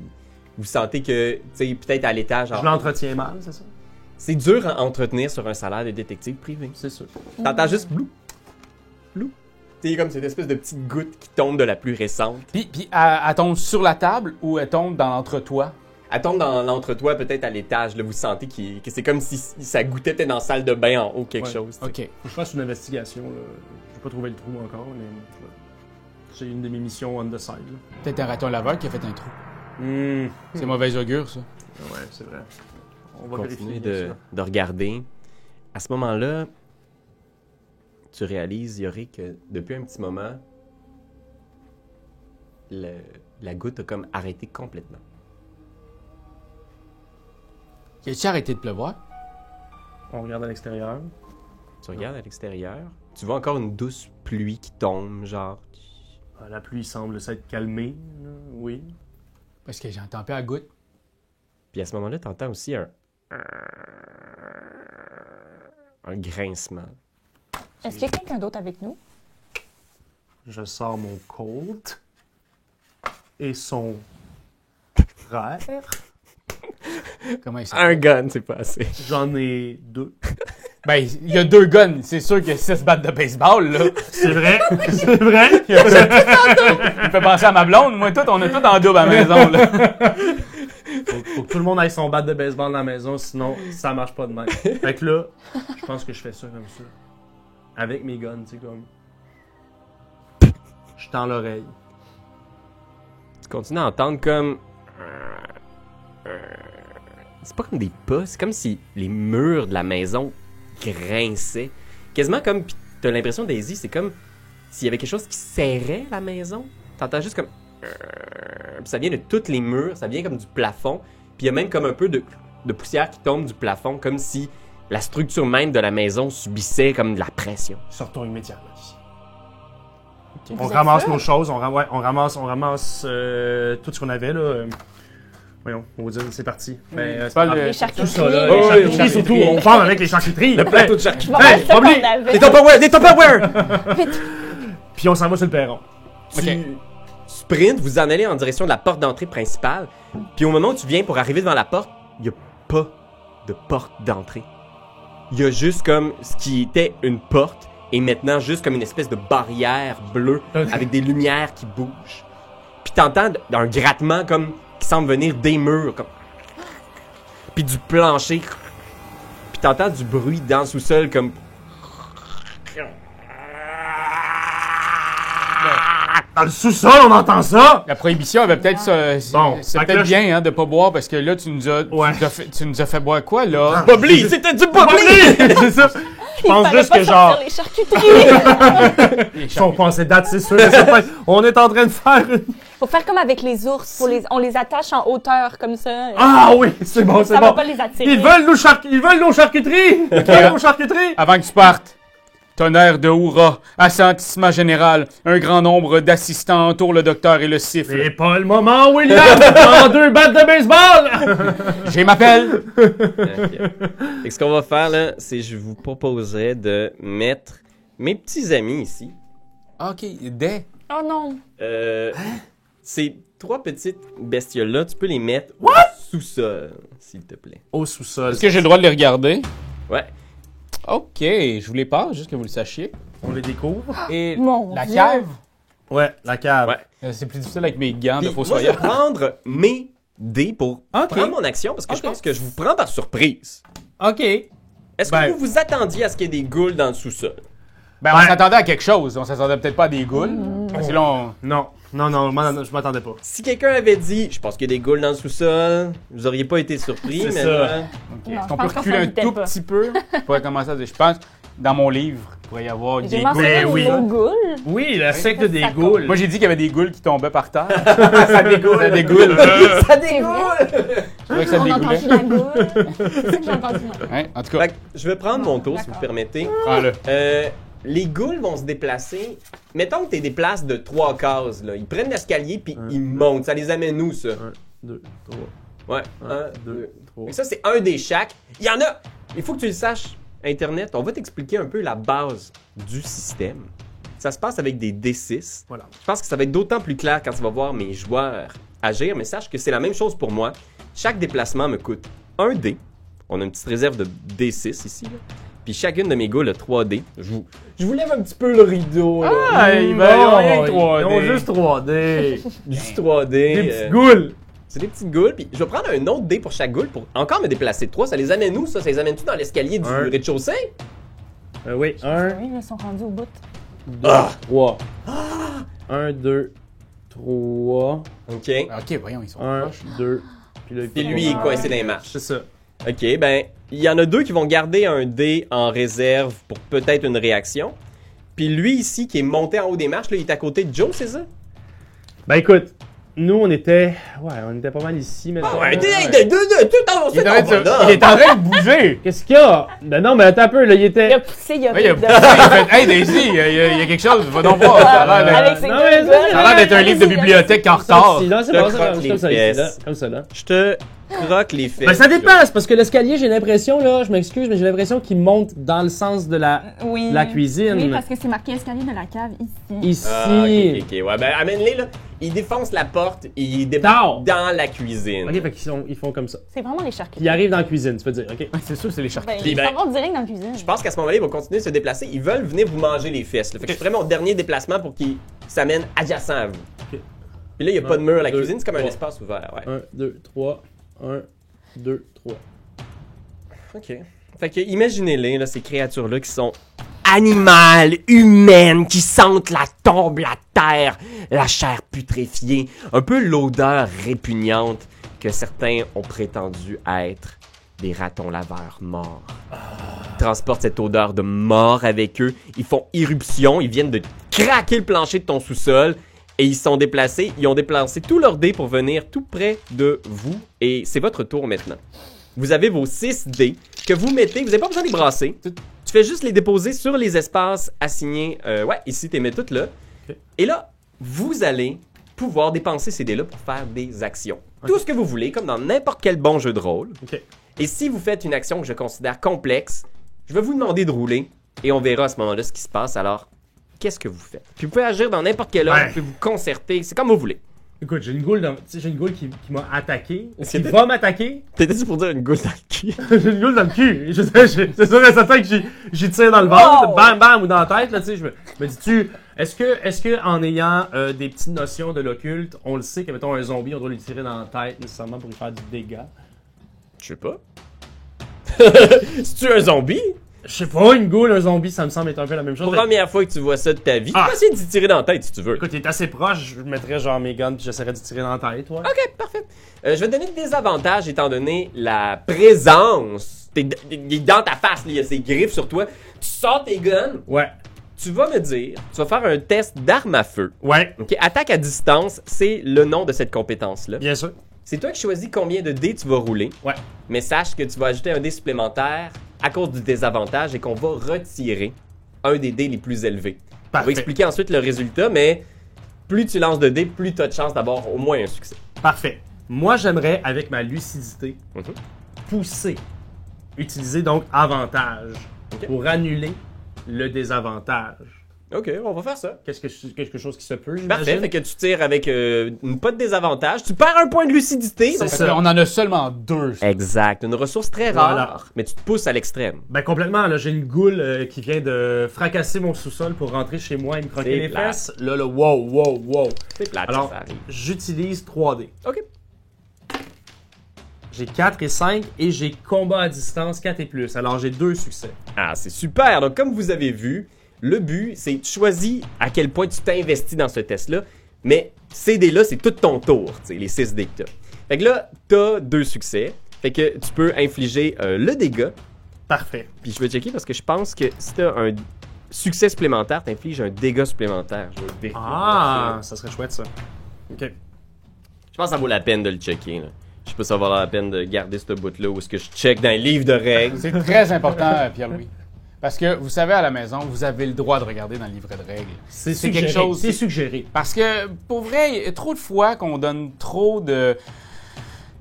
vous sentez que, tu sais, peut-être à l'étage, Je l'entretiens mal, c'est ça? c'est dur à entretenir sur un salaire de détective privé. C'est sûr. T'entends juste blou, blou. Tu sais, comme cette espèce de petite goutte qui tombe de la plus récente. Puis elle tombe sur la table ou elle tombe dans l'entretoit? Elle tombe dans l'entretoit, peut-être à l'étage, là, vous sentez que c'est comme si ça goûtait peut-être dans la salle de bain en haut, quelque Ouais. chose. tu sais. OK. Faut que je fasse une investigation, là. J'ai pas trouvé le trou encore, mais c'est une de mes missions on the side, là. Peut-être un raton laveur qui a fait un trou. Hmm. C'est mauvais augure, ça. Ouais, c'est vrai. On va Continuez vérifier de regarder. À ce moment-là, tu réalises, Yori, que depuis un petit moment, la goutte a comme arrêté complètement. As-tu arrêté de pleuvoir? On regarde à l'extérieur. Tu regardes à l'extérieur, tu vois encore une douce pluie qui tombe, genre. Ah, la pluie semble s'être calmée, là. Oui. Parce que j'entends pas la goutte. Puis à ce moment-là, tu entends aussi un grincement. Est-ce qu'il y a quelqu'un d'autre avec nous? Je sors mon Colt et son frère. Comment il s'appelle? Un gun, c'est pas assez. J'en ai 2. Ben, il y a 2 guns. C'est sûr qu'il y a 6 battes de baseball, là. C'est vrai, c'est vrai. Il me fait penser à ma blonde. Moi, on est tous en double à la maison, là. Faut que tout le monde aille son bat de baseball dans la maison, sinon ça marche pas de même. Fait que là, je pense que je fais ça comme ça. Avec mes guns, tu sais, comme. Je tends l'oreille. Tu continues à entendre comme... C'est pas comme des pas, c'est comme si les murs de la maison grinçaient. Quasiment comme... Pis t'as l'impression, Daisy, c'est comme s'il y avait quelque chose qui serrait la maison. T'entends juste comme... Puis ça vient de tous les murs, ça vient comme du plafond. Puis il y a même comme un peu de poussière qui tombe du plafond, comme si la structure même de la maison subissait comme de la pression. Sortons immédiatement d'ici. Vous On êtes ramasse sûr? nos choses, on ramasse tout ce qu'on avait là. Voyons, on va dire c'est parti. C'est pas Les le... charcuteries. Tout ça là, Oh, les oui, charcuteries oui, surtout, oui. on part avec les charcuteries. Le plateau de charcuterie. Je vais voir ça oublie. qu'on avait. Des Tupperware! Des Tupperware! Puis on s'en va sur le perron. Tu sprints, vous en allez en direction de la porte d'entrée principale. Puis au moment où tu viens pour arriver devant la porte, il n'y a pas de porte d'entrée. Il y a juste comme ce qui était une porte et maintenant juste comme une espèce de barrière bleue avec des lumières qui bougent. Puis t'entends un grattement comme qui semble venir des murs, comme... Puis du plancher. Puis t'entends du bruit dans le sous-sol comme... Dans le sous-sol, on entend ça! La prohibition avait peut-être... Bon, c'est fait que peut-être là, bien hein, de pas boire, parce que là, tu nous as fait boire quoi, là? Bobli! C'était du Bobli! C'est ça! Je pense fallait juste pas que sortir genre. les charcuteries. Les Si on pensait date, c'est sûr. que c'est pas- On est en train de faire une. Faut faire comme avec les ours. On les attache en hauteur comme ça. Ah oui, c'est bon, c'est Ça va bon. pas les attirer. Ils veulent nos charcuteries! Ils veulent nos charcuteries! Avant que tu partes, tonnerre de hurrah, assentissement général, un grand nombre d'assistants entourent le docteur et le siffle. C'est pas le moment, William! Prends 2 battes de baseball! J'ai ma pelle! Et ce qu'on va faire là, c'est je vous proposerais de mettre mes petits amis ici. OK, des. Oh non. Ces 3 petites bestioles-là, tu peux les mettre au sous-sol, s'il te plaît. Au sous-sol. Est-ce que j'ai le droit de les regarder? Ouais. OK, je vous les passe, juste que vous le sachiez. On les découvre? Et Mon la Dieu. cave? Ouais, la cave. Ouais. C'est plus difficile avec mes gants Puis de moi, je fossoyeur. vais prendre mes dés pour Ok. prendre mon action parce que je Ok. pense que je vous prends par surprise. OK. Est-ce Ben- que vous vous attendiez à ce qu'il y ait des ghouls dans le sous-sol? Ben, on Ouais. s'attendait à quelque chose. On s'attendait peut-être pas à des ghouls. Parce que là, on... Non, je m'attendais pas. Si quelqu'un avait dit « Je pense qu'il y a des ghouls dans le sous-sol », vous auriez pas été surpris, C'est mais ça. là, OK. Non, Est-ce je qu'on pense peut qu'on reculer s'en un doutait tout pas. petit peu? Je pourrais commencer à dire, je pense, dans mon livre, il pourrait y avoir J'ai des mentionné ghouls. oui. le mot ghoul. Oui, la secte des Ça ghouls. Moi, j'ai dit qu'il y avait des ghouls qui tombaient par terre. Ça dégoule. Ça dégoule. ça dégoule! Je trouvais que ça On a dégoulait. entendu la goule. C'est ça que j'ai entendu. moi. Ouais, en tout cas, Fait que je vais prendre mon tour, si vous D'accord. permettez. prends-le. Les ghouls vont se déplacer. Mettons que tu des places de 3 cases. Là. Ils prennent l'escalier puis ils montent. Ça les amène où, ça? 1, 2, 3. Ouais. 1, 2, 3. Et ça, c'est un des chaque. Il y en a! Il faut que tu le saches, Internet. On va t'expliquer un peu la base du système. Ça se passe avec des D6. Voilà. Je pense que ça va être d'autant plus clair quand tu vas voir mes joueurs agir, mais sache que c'est la même chose pour moi. Chaque déplacement me coûte 1 dé. On a une petite réserve de D6 ici. Là. Puis chacune de mes ghouls a 3 dés. Je vous lève un petit peu le rideau. Là. Ah, ils ont rien que 3D. Ils ont juste 3D. Juste 3 dés. Des petites goules. C'est des petites goules. Puis je vais prendre un autre dé pour chaque goule pour encore me déplacer de 3. Ça les amène où, ça? Ça les amène-tu dans l'escalier du Un. rez-de-chaussée? Oui, 1, Oui, ils sont rendus au bout. 2, 3. 1, 2, 3. OK. OK, voyons, ils sont 1, proches. 2. Puis là, Puis lui, il est coincé dans les marches. C'est ça. OK, ben, il y en a 2 qui vont garder un dé en réserve pour peut-être une réaction. Puis lui ici, qui est monté en haut des marches, là, il est à côté de Joe, c'est ça? Ben écoute, nous on était. Ouais, on était pas mal ici, mais. Tout en Il est en train de bouger. Qu'est-ce qu'il y a? Ben non, mais attends un peu, là, il Il était. a poussé, il a Oui, il a fait fait, hey Daisy, il y a quelque chose, va donc voir. Ça a l'air Avec ses Non, deux mais gars, ça a l'air d'être un livre de bibliothèque en retard. Non, c'est Je bon, croque c'est les comme ça, pièces. ici, là. Comme ça, là. Je te croque les fesses. Ben, ça dépasse, parce que l'escalier, j'ai l'impression, là, je m'excuse, mais j'ai l'impression qu'il monte dans le sens de la cuisine. Oui, parce que c'est marqué escalier de la cave ici. Ici. Ah, ok. Ouais, ben, amène-les, là. Ils défoncent la porte et ils débarquent dans la cuisine. Ok, fait qu'ils font comme ça. C'est vraiment les charcutiers. Ils arrivent dans la cuisine, tu peux dire, ok. Ouais, c'est sûr, c'est les charcutiers. Ben, ils Ben, s'en vont direct dans la cuisine. Je pense qu'à ce moment-là, ils vont continuer de se déplacer. Ils veulent venir vous manger les fesses. Là. Fait que je ferai mon dernier déplacement pour qu'ils s'amènent adjacent à vous. Ok. Puis là, il n'y a pas de mur à la 2, cuisine, c'est comme un 3. espace ouvert. Ouais. 1, 2, 3. 1, 2, 3. OK. Fait que imaginez-les, là, ces créatures-là qui sont animales, humaines, qui sentent la tombe, la terre, la chair putréfiée, un peu l'odeur répugnante que certains ont prétendu être des ratons laveurs morts. Ils transportent cette odeur de mort avec eux, ils font irruption, ils viennent de craquer le plancher de ton sous-sol et ils sont déplacés, ils ont déplacé tous leurs dés pour venir tout près de vous et c'est votre tour maintenant. Vous avez vos 6 dés que vous mettez, vous n'avez pas besoin de les brasser. Tu fais juste les déposer sur les espaces assignés. Ouais, ici, tu les mets toutes là. Ok. Et là, vous allez pouvoir dépenser ces dés-là pour faire des actions. Tout ce que vous voulez, comme dans n'importe quel bon jeu de rôle. Ok. Et si vous faites une action que je considère complexe, je vais vous demander de rouler et on verra à ce moment-là ce qui se passe. Alors, qu'est-ce que vous faites? Puis vous pouvez agir dans n'importe quel ordre, Ouais. vous pouvez vous concerter, c'est comme vous voulez. Écoute, j'ai une goule, qui m'a attaqué. Est-ce Qui que va m'attaquer. T'étais-tu pour dire une goule dans le cul? J'ai une goule dans le cul. C'est sûr et certain que j'y tire dans le ventre, Wow! bam bam, ou dans la tête, là, tu sais. Je me dis-tu, est-ce que en ayant des petites notions de l'occulte, on le sait que, mettons, un zombie, on doit lui tirer dans la tête nécessairement pour lui faire du dégât? Je sais pas. C'est-tu un zombie? Je sais pas, une goule, un zombie, ça me semble être un peu la même chose. Première fois que tu vois ça de ta vie, Ah. tu peux essayer d'y tirer dans la tête si tu veux. Écoute, il est assez proche, je mettrais genre mes guns puis j'essaierais de tirer dans la tête, ouais. Ok, parfait. Je vais te donner des avantages étant donné la présence. Il est dans ta face, là, il y a ses griffes sur toi. Tu sors tes guns, Ouais. tu vas me dire, tu vas faire un test d'arme à feu. Ouais, Ok, attaque à distance, c'est le nom de cette compétence-là. bien sûr. C'est toi qui choisis combien de dés tu vas rouler. Ouais. Mais sache que tu vas ajouter un dé supplémentaire à cause du désavantage et qu'on va retirer un des dés les plus élevés. On va Parfait. expliquer ensuite le résultat, mais plus tu lances de dés, plus tu as de chances d'avoir au moins un succès. Parfait. Moi, j'aimerais, avec ma lucidité, Mhm. pousser, utiliser donc avantage Ok. pour annuler le désavantage. Ok, on va faire ça. Quelque chose qui se peut, Parfait, j'imagine. fait que tu tires avec pas de désavantage. Tu perds un point de lucidité. C'est donc- ça. On en a seulement 2. Exact, une ressource très rare, Voilà. mais tu te pousses à l'extrême. Ben complètement, là, j'ai une goule qui vient de fracasser mon sous-sol pour rentrer chez moi et me croquer C'est les plate. fesses. Là, wow. C'est plate, Alors, ça arrive. j'utilise 3D. Ok. J'ai 4 et 5 et j'ai combat à distance 4 et plus. Alors, j'ai 2 succès. Ah, c'est super. Donc, comme vous avez vu, le but, c'est de choisir à quel point tu t'investis dans ce test-là. Mais ces dés-là, c'est tout ton tour, tu sais, les 6 dés que t'as. Fait que là, t'as 2 succès. Fait que tu peux infliger le dégât. Parfait. Puis je vais checker parce que je pense que si t'as un succès supplémentaire, t'infliges un dégât supplémentaire. Je vais vérifier. Ah, ça serait chouette, ça. OK. Je pense que ça vaut la peine de le checker, là. Je sais pas si ça va valoir la peine de garder ce bout-là où est-ce que je check dans les livres de règles. C'est très important, Pierre-Louis. Parce que vous savez, à la maison, vous avez le droit de regarder dans le livret de règles. C'est quelque chose- C'est suggéré. Parce que, pour vrai, il y a trop de fois qu'on donne trop de...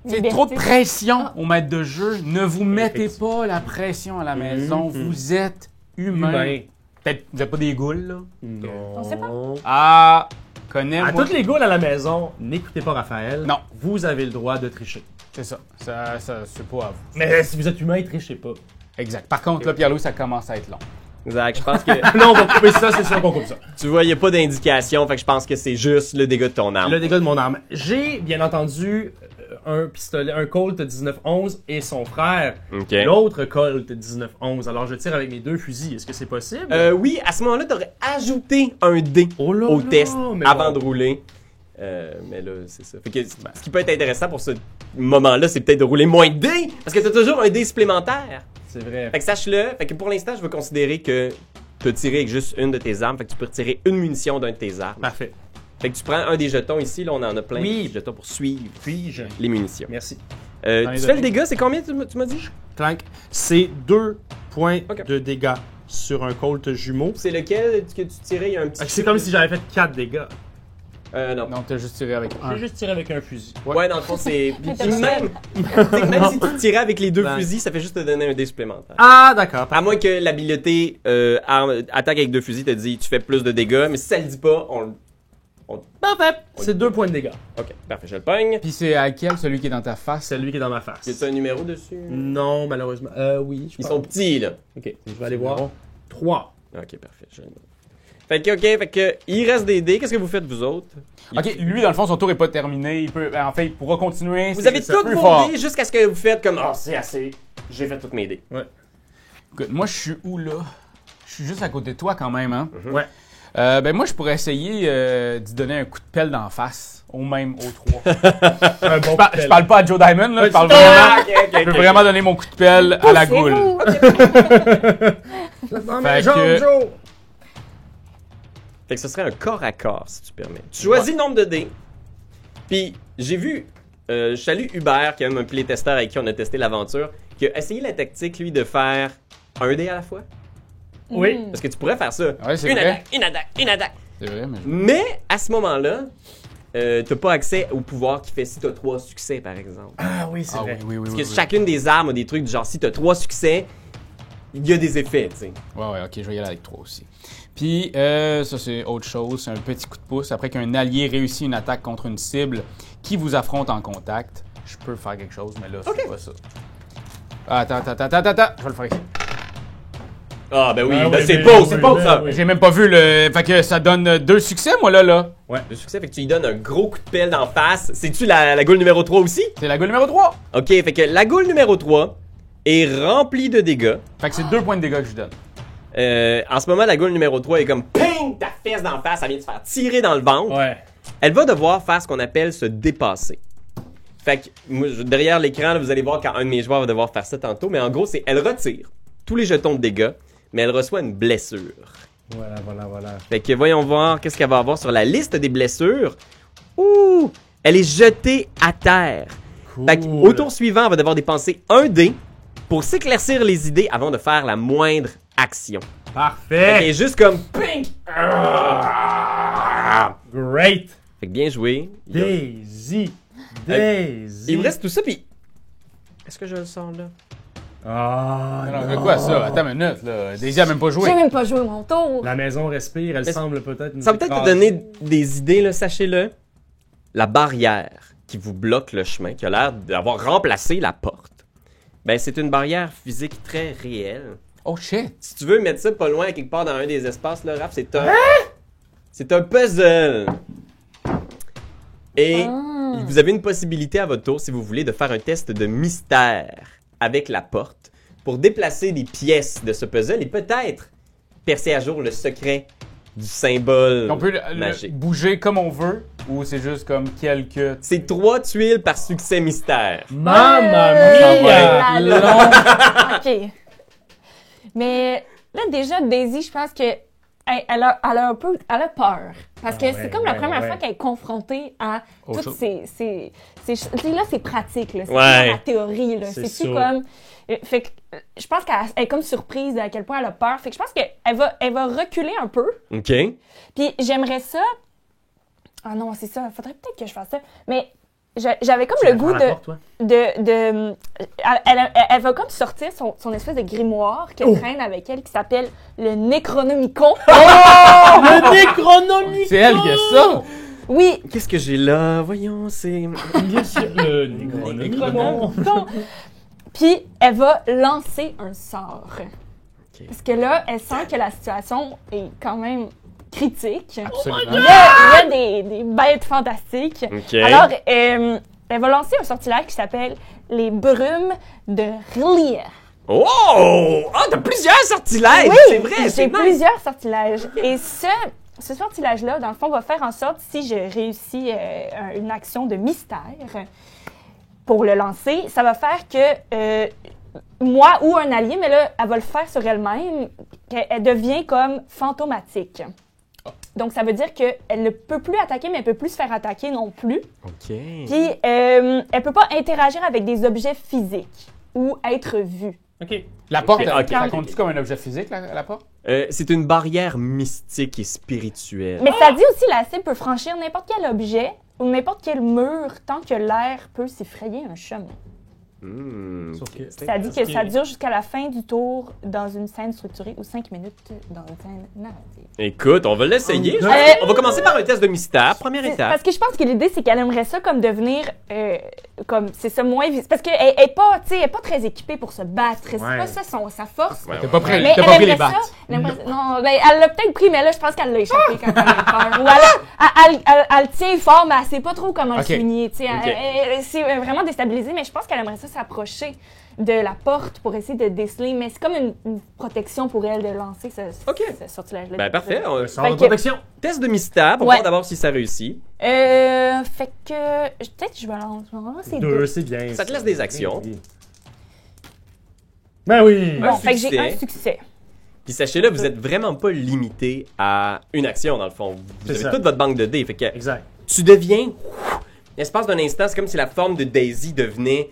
tu sais, Liberté. trop de pression au maître de jeu. Ne vous mettez pas la pression à la maison. Vous êtes humain. Peut-être vous n'avez pas des goules, là. Non. On sait pas. Ah, connais-moi. À toutes les goules à la maison, n'écoutez pas Raphaël. Non. Vous avez le droit de tricher. C'est ça. Ça c'est pas à vous. Mais si vous êtes humain, trichez pas. Exact. Par contre, là, Pierre-Louis, ça commence à être long. Exact, je pense que Non, on va couper ça, c'est sûr qu'on coupe ça. tu vois, il n'y a pas d'indication, fait que je pense que c'est juste le dégât de ton arme. Le dégât de mon arme. J'ai, bien entendu, un pistolet, un Colt 1911 et son frère, Ok. l'autre Colt 1911. Alors, je tire avec mes 2 fusils. Est-ce que c'est possible? Oui, à ce moment-là, tu aurais ajouté un dé Oh là au là, test mais avant bon. de rouler. Mais là, c'est ça. Fait que, ce qui peut être intéressant pour ce moment-là, c'est peut-être de rouler moins de dés, parce que tu as toujours un dé supplémentaire. C'est vrai. Fait que sache-le. Fait que pour l'instant, je vais considérer que tu as tiré avec juste une de tes armes. Fait que tu peux retirer une munition d'un de tes armes. Parfait. Fait que tu prends un des jetons ici. Là, on en a plein. Oui. De jetons pour suivre Puis-je? les munitions. Merci. Dans les Tu fais le données. dégât, c'est combien tu m'as dit? Clank. C'est 2 points Ok. de dégâts sur un Colt jumeau. C'est lequel que tu tirais? Il y a un petit... C'est comme si j'avais fait 4 dégâts. Non. Non, t'as juste tiré avec un. J'ai juste tiré avec un fusil. Ouais, dans le fond, c'est. Puis t'as même si tu tirais avec les deux Ben. fusils, ça fait juste te donner un dé supplémentaire. Ah, d'accord. À moins que l'habileté attaque avec 2 fusils te dit tu fais plus de dégâts, mais si ça le dit pas, on. Parfait. C'est 2 points de dégâts. Ok, parfait, je le pogne. Puis c'est à quel, celui qui est dans ta face? C'est lui qui est dans ma face. Y a un numéro dessus? Non, malheureusement. Oui, je Ils pense. sont petits, là. Ok, je vais aller voir. 3. Ok, parfait, je le note. Fait que, il reste des dés. Qu'est-ce que vous faites, vous autres? Ok, lui, dans le fond, son tour est pas terminé. En fait, il pourra continuer. Vous avez c'est tous plus vos fort. dés jusqu'à ce que vous faites comme oh, c'est assez. J'ai fait toutes mes dés. Écoute, moi, je suis où, là? Je suis juste à côté de toi, quand même, hein? Ouais. Ben, moi, je pourrais essayer d'y donner un coup de pelle d'en face, aux 3. Un bon Je parle pas à Joe Diamond, là. Je parle Ah, vraiment... ok, Je veux vraiment donner mon coup de pelle à la goule. Fait que- Fait que ce serait un corps à corps, si tu permets. Tu choisis le nombre de dés. Puis, j'ai vu, je salue Hubert, qui est même un playtester avec qui on a testé l'aventure, qui a essayé la tactique, lui, de faire un dé à la fois. Oui. Parce que tu pourrais faire ça. Ouais, c'est une vrai. attaque, une attaque, une attaque. C'est vrai, mais... Mais, à ce moment-là, t'as pas accès au pouvoir qui fait si t'as 3 succès, par exemple. Ah oui, c'est Ah vrai. oui. Parce que chacune des armes a des trucs du genre, si t'as 3 succès, il y a des effets, tu sais. Ouais, ok, je vais y aller avec 3 aussi. Puis, ça, c'est autre chose. C'est un petit coup de pouce. Après qu'un allié réussit une attaque contre une cible qui vous affronte en contact, je peux faire quelque chose, mais là, c'est pas ça. Ah, attends. Je vais le faire ici. Ah, ben oui, Ah ben oui, c'est mais- beau, oui, c'est beau mais ça. oui. J'ai même pas vu le... Fait que ça donne 2 succès, moi, là. Ouais. Le succès, fait que tu lui donnes un gros coup de pelle d'en face. C'est-tu la goule numéro 3 aussi? C'est la gueule numéro 3. Ok, fait que la goule numéro 3 est remplie de dégâts. Fait que c'est 2 points de dégâts que je donne. En ce moment, la goule numéro 3 est comme ping! Ta fesse d'en face, elle vient de se faire tirer dans le ventre. Ouais. Elle va devoir faire ce qu'on appelle se dépasser. Fait que moi, derrière l'écran, là, vous allez voir quand un de mes joueurs va devoir faire ça tantôt, mais en gros, c'est elle retire tous les jetons de dégâts, mais elle reçoit une blessure. Voilà. Fait que voyons voir qu'est-ce qu'elle va avoir sur la liste des blessures. Ouh! Elle est jetée à terre. Cool. Fait qu'au tour suivant, elle va devoir dépenser un dé pour s'éclaircir les idées avant de faire la moindre action. Fait Parfait. qu'elle est juste comme ping! Great. Fait que bien joué. Daisy. Il me reste tout ça, puis... Est-ce que je le sens, là? Ah. Alors, mais quoi, ça? Attends une minute, là. Daisy a même pas joué. J'ai même pas joué mon tour. La maison respire, elle Mais semble peut-être nous Ça va peut-être te écraser. donner des idées, là, sachez-le. La barrière qui vous bloque le chemin, qui a l'air d'avoir remplacé la porte, ben c'est une barrière physique très réelle. Oh, shit. Si tu veux mettre ça pas loin, quelque part dans un des espaces, là, Raph, c'est un... C'est un puzzle! Et vous avez une possibilité à votre tour, si vous voulez, de faire un test de mystère avec la porte pour déplacer des pièces de ce puzzle et peut-être percer à jour le secret du symbole On peut magique. bouger comme on veut ou c'est juste comme quelques... C'est 3 tuiles par succès mystère. Mamma Ça mia! va être long. OK. Mais là, déjà, Daisy, je pense que elle a un peu elle a peur. Parce que Ah c'est ouais, comme la ouais, première ouais. fois qu'elle est confrontée à Autre toutes chose. ces là, c'est pratique. Là. C'est Ouais. pas la théorie. Là. C'est C'est plus ça. comme... Fait que je pense qu'elle est comme surprise à quel point elle a peur. Fait que je pense qu'elle va reculer un peu. OK? Puis j'aimerais ça... Ah non, c'est ça. Faudrait peut-être que je fasse ça. Mais j'avais comme le goût elle va comme sortir son espèce de grimoire qu'elle traîne avec elle qui s'appelle le Necronomicon. Le Necronomicon! C'est elle qui a ça. Oui, Qu'est-ce que j'ai là? Voyons, c'est... Bien sûr, le Necronomicon. Necronomicon. Puis elle va lancer un sort. Parce que là, elle sent que la situation est quand même critique. Absolument. Il y a des bêtes fantastiques. OK. Alors, elle va lancer un sortilège qui s'appelle les brumes de R'lyeh. Oh! Ah, t'as plusieurs sortilèges! Oui, c'est vrai, c'est j'ai nice. plusieurs sortilèges. Et ce sortilège-là, dans le fond, va faire en sorte, si je réussis une action de mystère pour le lancer, ça va faire que moi ou un allié, mais là, elle va le faire sur elle-même, qu'elle devient comme fantomatique. Donc, ça veut dire qu'elle ne peut plus attaquer, mais elle ne peut plus se faire attaquer non plus. OK. Puis, elle ne peut pas interagir avec des objets physiques ou être vue. OK. La porte, Ok. ça compte-tu comme un objet physique, la porte? C'est une barrière mystique et spirituelle. Mais ça dit aussi la cible peut franchir n'importe quel objet ou n'importe quel mur tant que l'air peut s'effrayer un chemin. Sauf que- Ça dit que ça dure jusqu'à la fin du tour dans une scène structurée ou 5 minutes dans une scène narrative. Écoute, on va l'essayer. On va commencer par un test de mystère. Première étape. Parce que je pense que l'idée, c'est qu'elle aimerait ça comme devenir, comme, c'est ça, moins visible. Parce qu'elle est pas, tu sais, elle est pas très équipée pour se battre. C'est Ouais. pas ça sa force. Ouais, T'as pas pris, Mais t'as elle pas pris les aimerait ça. battes. elle aimerait- Non, ben, elle l'a peut-être pris, mais là, je pense qu'elle l'a échappé quand elle a peur. Ou elle tient fort, mais elle sait pas trop comment Ok. le soigner. Tu sais, Ok. c'est vraiment déstabilisé, mais je pense qu'elle aimerait ça s'approcher de la porte pour essayer de déceler. Mais c'est comme une protection pour elle de lancer Ok. ce sortilège-là. Ben parfait. Sort de Fait que- protection. Test de mystère pour Ouais. voir d'abord si ça réussit. Fait que. Peut-être que je vais lancer 2, c'est bien. Ça te laisse des actions. Ben oui. Un Bon, fait que j'ai succès. un succès. Puis sachez-le, vous êtes vraiment pas limité à une action dans le fond. Vous C'est avez ça. toute votre banque de dés. Fait que Exact. tu deviens. L'espace d'un instant, c'est comme si la forme de Daisy devenait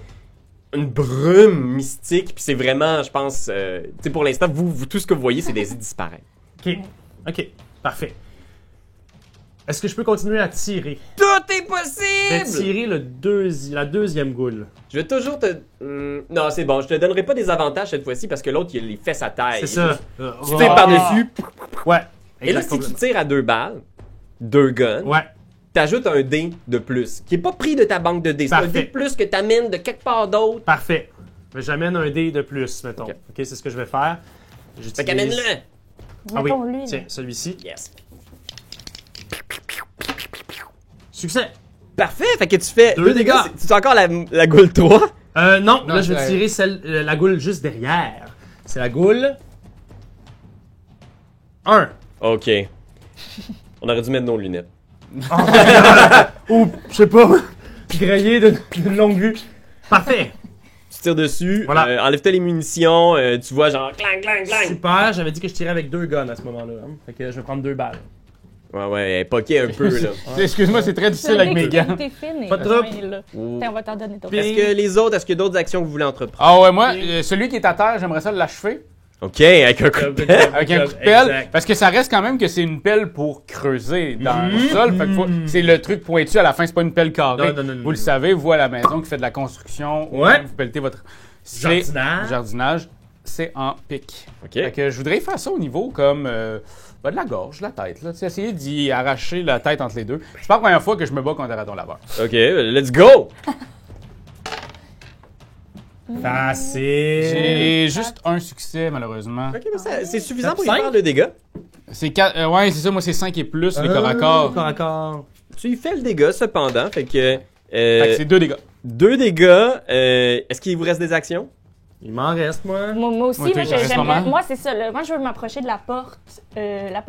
une brume mystique. Puis c'est vraiment, je pense, tu sais, pour l'instant, vous, tout ce que vous voyez, c'est Daisy disparaître. OK. Parfait. Est-ce que je peux continuer à tirer? Tout est Je vais possible! tirer la deuxième goule. Je vais toujours te. Non, c'est bon, je te donnerai pas des avantages cette fois-ci parce que l'autre, il a les fesses à taille. C'est ça. Tu tires par-dessus. Ouais. Et là, Exact, si tu complètement. tires à 2 balles, 2 guns, Ouais. t'ajoutes un dé de plus, qui est pas pris de ta banque de dés. C'est un Parfait. dé de plus que t'amènes de quelque part d'autre. Parfait. J'amène un dé de plus, mettons. Ok. OK, c'est ce que je vais faire. Fait J'utilise- qu'amène-le. Ah oui. Mettons-lui. Tiens, celui-ci. Yes. Succès. Parfait, fait que tu fais. 2 dégâts. Tu fais encore la goule 3. Non, Non, là, je vais c'est- tirer la goule juste derrière. C'est la goule. 1. Ok. On aurait dû mettre nos lunettes. Ou, je sais pas, graillé d'une longue vue. Parfait. Tu tires dessus, Voilà. enlève-toi les munitions, tu vois genre clang, clang, clang. Super, j'avais dit que je tirais avec 2 guns à ce moment-là. Hein. Fait que je vais prendre 2 balles. Ouais, elle est poquée un peu là. Excuse-moi, c'est très difficile avec mes gants. T'es fine. Pas de trouble. Ouh. On va t'en donner d'autres. Est-ce que les autres, est-ce qu'il y a d'autres actions que vous voulez entreprendre? Ah ouais, moi, celui qui est à terre, j'aimerais ça l'achever Ok, avec un coup de pelle. avec un coup de pelle. Parce que ça reste quand même que c'est une pelle pour creuser dans le sol. Fait que c'est le truc pointu à la fin, c'est pas une pelle carrée. Non, Vous le savez, vous à la maison qui fait de la construction, Ouais. vous pelletez votre jardinage, c'est en pic. Ok. Fait que je voudrais faire ça au niveau comme de la gorge, de la tête. Là. Tu sais, essayer d'y arracher la tête entre les deux. C'est pas la première fois que je me bats contre un raton laveur. Ok, let's go! Facile. J'ai juste un succès, malheureusement. Ok, mais c'est suffisant Top pour y 5? faire le dégât. C'est 4, ouais, c'est ça, moi c'est 5 et plus, les corps à corps. Corps à corps. Tu y fais le dégât cependant, fait que. Fait que c'est 2 dégâts. 2 dégâts, est-ce qu'il vous reste des actions? Il m'en reste, moi. Moi aussi, Ouais, moi, toi, il reste j'aimerais. comment? Moi, c'est ça. Là. Moi, je veux m'approcher de la porte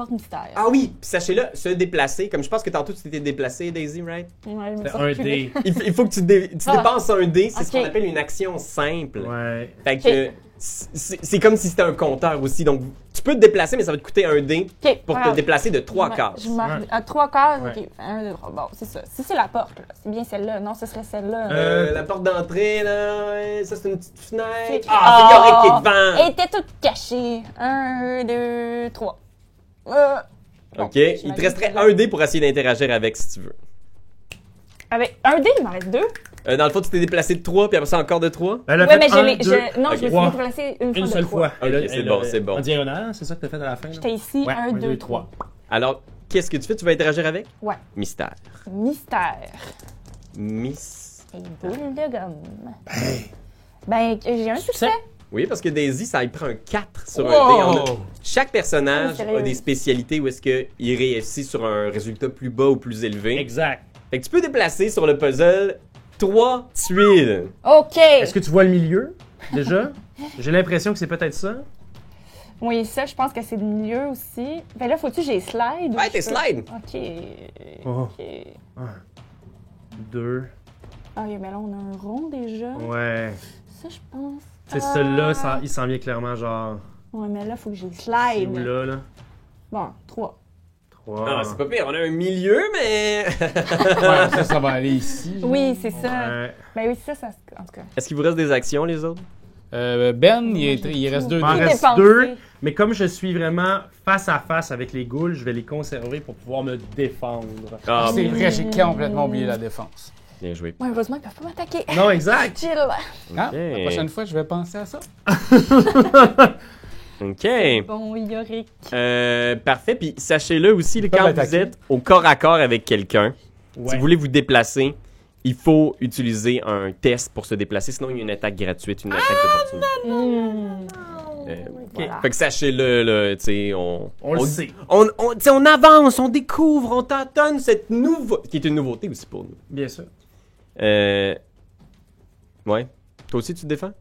mystère. Ah oui, puis sachez-le, se déplacer, comme je pense que tantôt tu t'étais déplacé, Daisy, right? Ouais, je me C'est sens un plus dé. vite. Il faut que tu dépenses un dé, c'est ce Ok. qu'on appelle une action simple. Ouais. Fait que c'est comme si c'était un compteur aussi, donc tu peux te déplacer, mais ça va te coûter un dé Ok, pour te voilà. déplacer de 3 Ouais, cases. Je marque à 3 cases. Ouais. Ok, 1, 2, 3. Bon, c'est ça. Si c'est la porte, là, c'est bien celle-là. Non, ce serait celle-là. La porte d'entrée, là, ouais, ça c'est une petite fenêtre. C'est- Ah, c'est Yorick qui est Elle devant! était toute cachée. 1, 2, 3. Ok, il te resterait un dé pour essayer d'interagir avec si tu veux. Avec un dé, il m'en reste 2. Dans le fond, tu t'es déplacé de 3, puis après ça encore de 3. Elle a Ouais, fait mais un, non, Ok. je me suis trois. déplacée une fois Une de seule 3. fois. Ok, Elle a- c'est elle bon, a- c'est bon. En diagonale, c'est ça que t'as fait à la fin? là? J'étais ici, Ouais, 1, 2, 3. Alors, qu'est-ce que tu fais? Tu vas interagir avec? Ouais. Mystère. Mystère. Miss. Et boule de gomme. Ben, j'ai un succès. Oui, parce que Daisy, ça il prend un 4 sur un Wow! dé. Chaque personnage Oh, sérieux? a des spécialités où est-ce qu'il réussit sur un résultat plus bas ou plus élevé. Exact. Fait que tu peux déplacer sur le puzzle 3 tuiles. OK. Est-ce que tu vois le milieu, déjà? J'ai l'impression que c'est peut-être ça. Oui, ça, je pense que c'est le milieu aussi. Ben là, faut-tu que j'ai slide? ou Ouais, je t'es peux- slide. OK. Oh. OK. 2. Ah, mais là, on a un rond déjà. Ouais. Ça, je pense. C'est celui-là, il s'en vient clairement genre. Ouais, mais là, faut que j'ai C'est slide. où là? Bon, 3. 3. Ah, c'est pas pire, on a un milieu, mais. Ouais, ça va aller ici. Oui, c'est ça. Ouais. Ben oui, ça, en tout cas. Est-ce qu'il vous reste des actions, les autres? Ben, il reste 2 Il m'en dés. reste Dépensé. 2, mais comme je suis vraiment face à face avec les ghouls, je vais les conserver pour pouvoir me défendre. Ah, C'est vrai, j'ai complètement oublié la défense. bien joué. Ouais, heureusement qu'ils peuvent pas m'attaquer. Non, exact. Chill. Ah, Ok. la prochaine fois, je vais penser à ça. OK. Bon, Yorick. Parfait. Puis sachez-le aussi, Ils quand peuvent vous attaquer. êtes au corps à corps avec quelqu'un, Ouais. si vous voulez vous déplacer, il faut utiliser un test pour se déplacer. Sinon, il y a une attaque gratuite, une attaque d'opportunité. Voilà. Fait que sachez-le, là, tu sais, On le sait. tu sais, on avance, on découvre, on tâtonne cette nouveauté, qui est une nouveauté aussi pour nous. Bien sûr. Ouais. Toi aussi, tu te défends?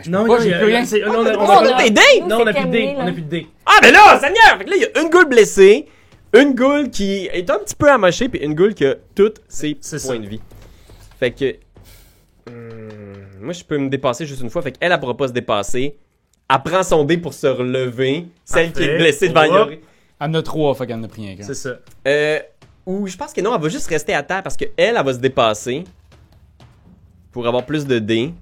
Non, Pas, j'ai plus rien. On a On a tes dés! Non, on a plus de dés. terminé, On là. a plus de dés. Ah, mais là, Seigneur! Fait que là, il y a une goule blessée, une goule qui est un petit peu amochée, puis une goule qui a toutes ses C'est points ça. de vie. Fait que. Moi, je peux me dépasser juste une fois. Fait qu'elle, elle pourra pas se dépasser. Elle prend son dé pour se relever. Celle qui est Parfait. blessée devant Hop. Yori. Elle en a 3, fait qu'elle en a pris un grand. C'est ça. Ou je pense que non, elle va juste rester à terre parce que elle va se dépasser pour avoir plus de dés.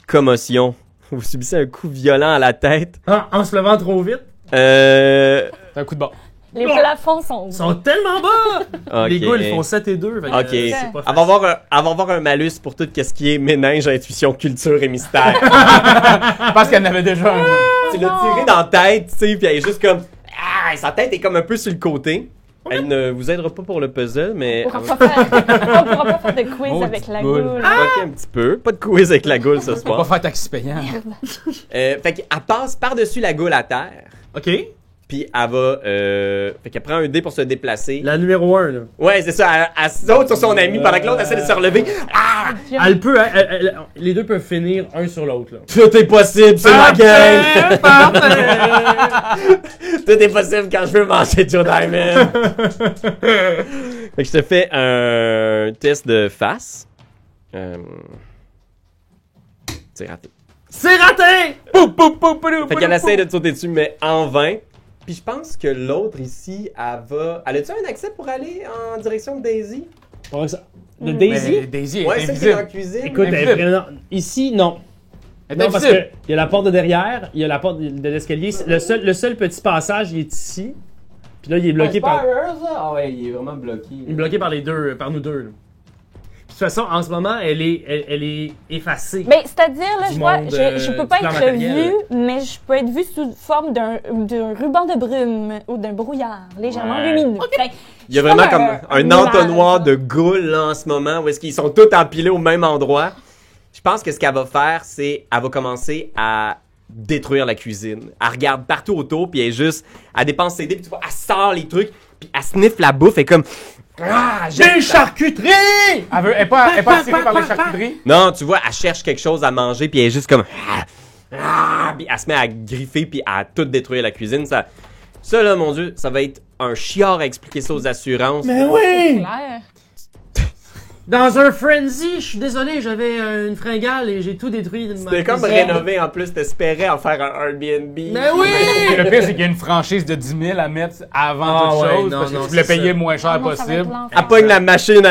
Commotion. Vous subissez un coup violent à la tête. Ah, en se levant trop vite. C'est un coup de bord. Les plafonds sont Ils sont tellement bas. Ok. Les ghouls, ils font 7 et 2. Ok. C'est pas Elle va facile. avoir un malus pour tout ce qui est méninge, intuition, culture et mystère. Je pense qu'elle en avait déjà un. Tu l'as tiré dans la tête, tu sais, puis elle est juste comme. Ah, sa tête est comme un peu sur le côté. Elle ne vous aidera pas pour le puzzle, mais. On pourra pas faire de quiz Oh, avec petite la boule. goule. Ok, un petit peu. Pas de quiz avec la goule ce On va soir. faire taxi payant. Fait qu'elle passe par-dessus la goule à terre. Ok. Puis elle va. Fait qu'elle prend un dé pour se déplacer. La numéro 1, là. Ouais, c'est ça. Elle saute sur son ami pendant que l'autre essaie de se relever. Ah! Elle peut, les deux peuvent finir un sur l'autre, là. Tout est possible, c'est ma game! Parfait! Tout est possible quand je veux manger Joe Diamond! Fait que je te fais un test de face. C'est raté. C'est raté! Fait qu'elle essaie de te sauter dessus, mais en vain. Puis je pense que l'autre ici, elle va. Elle a-tu un accès pour aller en direction de Daisy? De Mais Daisy? Daisy est Ouais, celle qui est dans la invisible. cuisine. Écoute, elle est Invisible. vraiment... Ici, non. Elle est Non, parce invisible. que il y a la porte de derrière, il y a la porte de l'escalier. Le seul petit passage, il est ici. Puis là, il est bloqué par... Ah ouais, il est vraiment bloqué. Il est bloqué par les deux, par nous deux, là. Puis de toute façon, en ce moment, elle est effacée. Mais c'est-à-dire, là, Du je vois, monde, je peux pas du plan être matériel. vue, mais je peux être vue sous forme d'un ruban de brume ou d'un brouillard légèrement Ouais. lumineux. Fait que Il y a je suis vraiment comme un nuage. entonnoir de goules là, en ce moment où est-ce qu'ils sont tous empilés au même endroit. Je pense que ce qu'elle va faire, c'est elle va commencer à détruire la cuisine. Elle regarde partout autour, puis elle est juste, elle dépense ses dés, puis tu vois, elle sort les trucs, puis elle sniffe la bouffe, et comme ah, Des charcuteries! Elle est pas attirée par les charcuteries. non, tu vois, elle cherche quelque chose à manger, puis elle est juste comme puis elle se met à griffer, puis à tout détruire la cuisine. Ça là, mon Dieu, ça va être un chiard à expliquer ça aux assurances. Mais oui! Claire. Dans un frenzy, je suis désolé, j'avais une fringale et j'ai tout détruit. de ma C'était comme cuisine. rénové en plus, t'espérais en faire un Airbnb. Mais oui! Le pire, c'est qu'il y a une franchise de 10 000 à mettre avant Ah toute ouais, chose non, parce que non, tu voulais c'est payer ça. le moins cher Ah non, ça va être possible. l'enfer. Elle pogne la machine,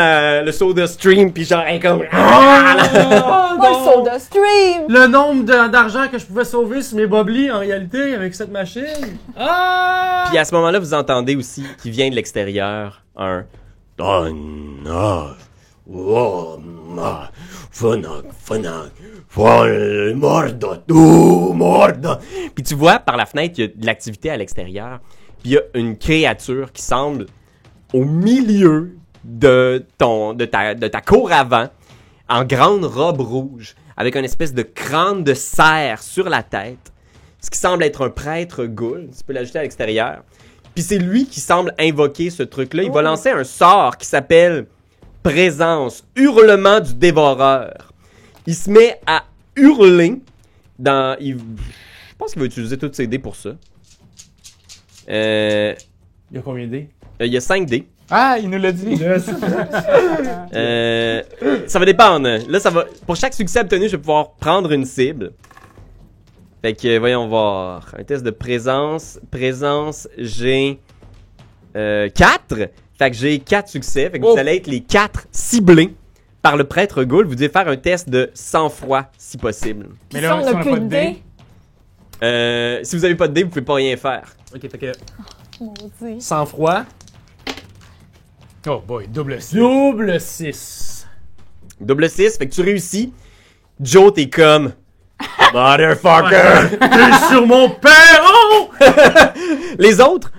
le soda stream, puis genre, elle est comme. Oh, Pas le non. soda stream! Le nombre d'argent que je pouvais sauver sur mes boblis en réalité avec cette machine. Ah! Puis à ce moment-là, vous entendez aussi qui vient de l'extérieur un. Puis tu vois par la fenêtre, il y a de l'activité à l'extérieur. Puis il y a une créature qui semble au milieu de ta cour avant, en grande robe rouge, avec une espèce de crâne de cerf sur la tête. Ce qui semble être un prêtre ghoul. Tu peux l'ajouter à l'extérieur. Puis c'est lui qui semble invoquer ce truc-là. Il va lancer un sort qui s'appelle Présence, hurlement du dévoreur. Il se met à hurler dans... Je pense qu'il va utiliser toutes ses dés pour ça. Il y a combien de dés? Il y a 5 dés. Ah, il nous l'a dit. Ça va dépendre. Là, ça va... Pour chaque succès obtenu, je vais pouvoir prendre une cible. Fait que, voyons voir. Un test de présence. Présence, j'ai 4. Fait que j'ai 4 succès. Fait que vous allez être les 4 ciblés par le prêtre Ghoul. Vous devez faire un test de sang-froid, si possible. Puis ça, on n'a plus de dés. Si vous avez pas de dés, vous pouvez pas rien faire. Ok, fait que Maudit. sang-froid, Oh boy, double 6. double 6. Double 6, fait que tu réussis. Joe, t'es comme... Motherfucker! T'es sur mon perron! Les autres,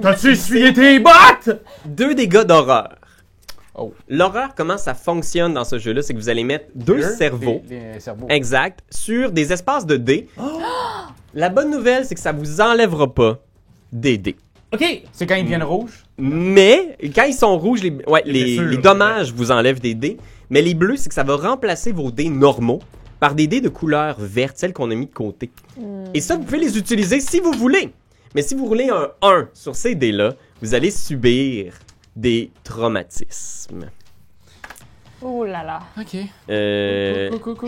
T'as-tu essuyé tes bottes? 2 dégâts d'horreur. Oh. L'horreur, comment ça fonctionne dans ce jeu-là, c'est que vous allez mettre 2 cerveaux, Les cerveaux. exact, sur des espaces de dés. La bonne nouvelle, c'est que ça vous enlèvera pas des dés. Ok. C'est quand ils deviennent rouges? Mais, quand ils sont rouges, les blessures, dommages vous enlèvent des dés. Mais les bleus, c'est que ça va remplacer vos dés normaux par des dés de couleur verte, celles qu'on a mis de côté. Et ça, vous pouvez les utiliser si vous voulez. Mais si vous roulez un 1 sur ces dés-là, vous allez subir des traumatismes. Oh là là. Ok.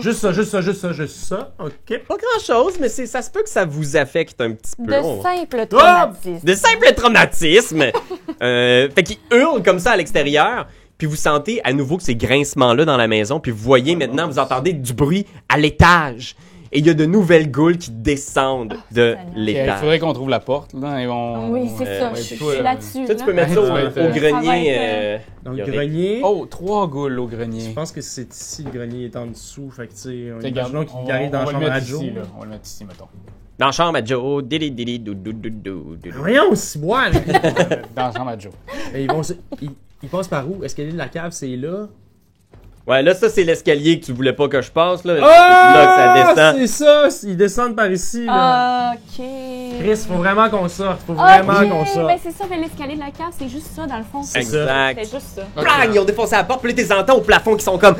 Juste ça. Ok. Pas grand-chose, mais ça se peut que ça vous affecte un petit peu. De On- simples traumatismes. De simples traumatismes. Fait qu'ils hurlent comme ça à l'extérieur, puis vous sentez à nouveau que ces grincements-là dans la maison, puis vous voyez maintenant, vous entendez du bruit à l'étage. Et il y a de nouvelles goules qui descendent de Seigneur. Il l'étage. faudrait qu'on trouve la porte, là, et on... Oui, c'est ça. ouais, Je c'est suis toi, là-dessus. Ça, tu peux là. mettre ça Ça va être, au ça grenier. va être, Dans il y le aurait- grenier. Oh, 3 goules au Je grenier. pense que c'est ici, le grenier est en dessous. Fait que, tu sais, Regarde, imaginons qu'il arrive dans la va le chambre à mettre Joe. ici, là. On va le mettre ici, mettons. Dans la chambre à Joe. Dili, dili, dou, dou, dou, dou, dou. Voyons, c'est moi. Dans la chambre à Joe. Ils passent par où? Escalier de la cave, c'est là. Ouais, là, ça, c'est l'escalier que tu voulais pas que je passe, là. Ah! Là que ça descend. C'est ça! Ils descendent par ici, là. Ok. Chris, faut vraiment qu'on sorte. Faut vraiment qu'on Ok, sorte. mais c'est ça, mais l'escalier de la cave, c'est juste ça, dans le fond. C'est Exact. C'est juste ça. Bang! Ils ont défoncé la porte, puis là, t'es entends au plafond qui sont comme...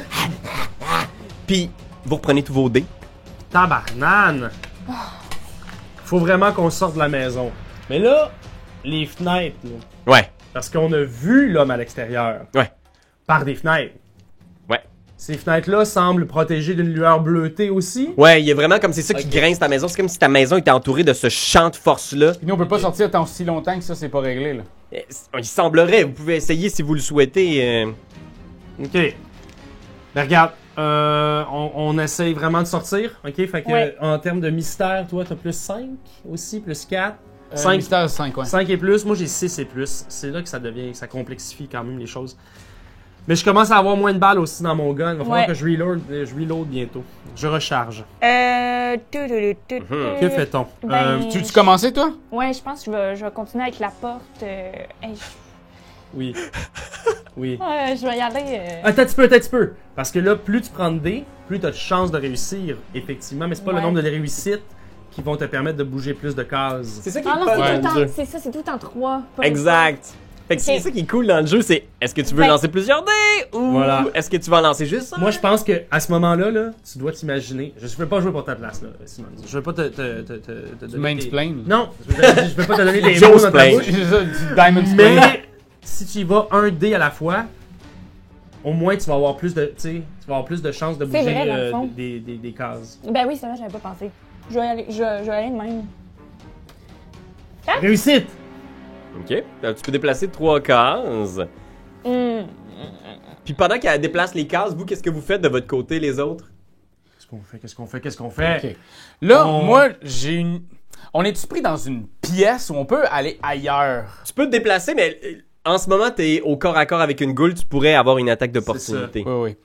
Puis, vous reprenez tous vos dés. Tabarnane! Faut vraiment qu'on sorte de la maison. Mais là, les fenêtres, là, Ouais. parce qu'on a vu l'homme à l'extérieur. Ouais. Par des fenêtres. Ouais. Ces fenêtres-là semblent protégées d'une lueur bleutée aussi. Ouais, il y a vraiment comme c'est ça qui Ok. grince ta maison. C'est comme si ta maison était entourée de ce champ de force-là. Puis nous, on peut pas sortir tant si longtemps que ça, c'est pas réglé, là. Il semblerait, vous pouvez essayer si vous le souhaitez. Ok. Ben regarde, on essaye vraiment de sortir. Ok, fait que Ouais. en termes de mystère, toi, t'as plus 5 aussi, plus 4. 5 mystère 5, ouais. 5 et plus, moi j'ai 6 et plus. C'est là que ça complexifie quand même les choses. Mais je commence à avoir moins de balles aussi dans mon gun. Il va falloir Ouais. que je reload bientôt. Je recharge. Que fait-on? Ben, Tu commençais, toi? Ouais, je pense que je vais continuer avec la porte. Hey, Oui. Oui. ouais, je vais y aller. Attends un petit peu. Parce que là, plus tu prends de dés, plus tu as de chances de réussir, effectivement. Mais c'est pas le Ouais. nombre de réussites qui vont te permettre de bouger plus de cases. C'est ça qui Ah est non, fun c'est dans tout le en... jeu. C'est ça, c'est tout en 3. Exact. Fait que c'est Ok. ça qui est cool dans le jeu, c'est est-ce que tu veux Ben- lancer plusieurs dés ou Voilà. est-ce que tu vas en lancer juste un? Moi, je pense que à ce moment-là, là, tu dois t'imaginer. Je ne veux pas jouer pour ta place, là, Simon. Je veux pas te Du donner des- mansplain. Non, je veux pas te donner des Joe's mots dans ta plain. bouche. C'est ça, du diamond splain. Mais si tu y vas un dé à la fois, au moins tu vas avoir plus de, tu sais, tu vas avoir plus de chances de C'est bouger vrai, dans le fond. des cases. Ben oui, c'est vrai, j'avais pas pensé. Je vais y aller de même. Réussite. Ok. Tu peux déplacer 3 cases. Puis pendant qu'elle déplace les cases, vous, qu'est-ce que vous faites de votre côté, les autres? Qu'est-ce qu'on fait? Ok. Là, On- moi, j'ai une... On est-tu pris dans une pièce où on peut aller ailleurs? Tu peux te déplacer, mais en ce moment, t'es au corps à corps avec une goule, tu pourrais avoir une attaque d'opportunité. Oui,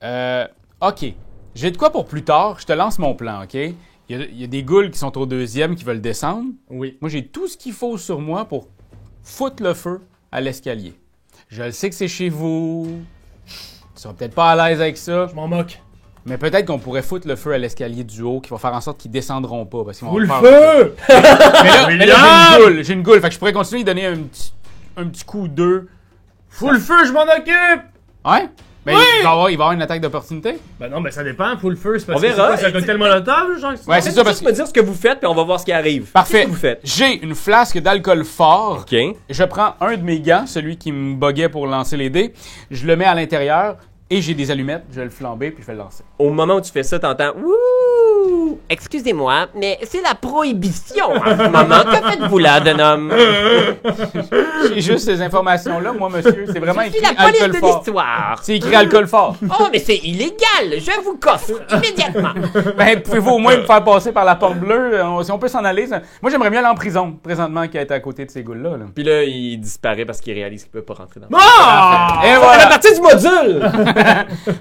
oui. OK. J'ai de quoi pour plus tard. Je te lance mon plan, OK? Il y a des ghouls qui sont au 2e qui veulent descendre. Oui. Moi, j'ai tout ce qu'il faut sur moi pour foutre le feu à l'escalier. Je le sais que c'est chez vous. Tu seras peut-être pas à l'aise avec ça. Je m'en moque. Mais peut-être qu'on pourrait foutre le feu à l'escalier du haut qui va faire en sorte qu'ils descendront pas. Parce qu'ils vont Fous le faire- feu! Mais là, j'ai une goule. Fait que je pourrais continuer à lui donner un petit coup 2. Fous le feu, je m'en occupe! Ouais? Mais il va avoir une attaque d'opportunité. Ben non, ben ça dépend. Fous le feu, c'est parce On que verra. c'est un cocktail molotov, genre. Ouais, c'est ça parce Juste que... me dire ce que vous faites, puis on va voir ce qui arrive. Parfait. Qu'est-ce que vous faites? J'ai une flasque d'alcool fort. Ok. Je prends un de mes gants, celui qui me buguait pour lancer les dés. Je le mets à l'intérieur et j'ai des allumettes. Je vais le flamber puis je vais le lancer. Au moment où tu fais ça, t'entends « Wouh! » Ouh, excusez-moi, mais c'est la prohibition en ce moment. Que faites-vous là, d'un homme? J'ai juste ces informations-là, moi, monsieur. C'est vraiment Je suis écrit la police alcool de fort. l'histoire. C'est écrit alcool fort. Oh, mais c'est illégal. Je vous coffre immédiatement. Ben, pouvez-vous au moins me faire passer par la porte bleue? Si on peut s'en aller. Moi, j'aimerais bien aller en prison, présentement, qui est à côté de ces goules-là. Là. Puis là, il disparaît parce qu'il réalise qu'il peut pas rentrer dans Ah! Et C'est voilà! la partie du module!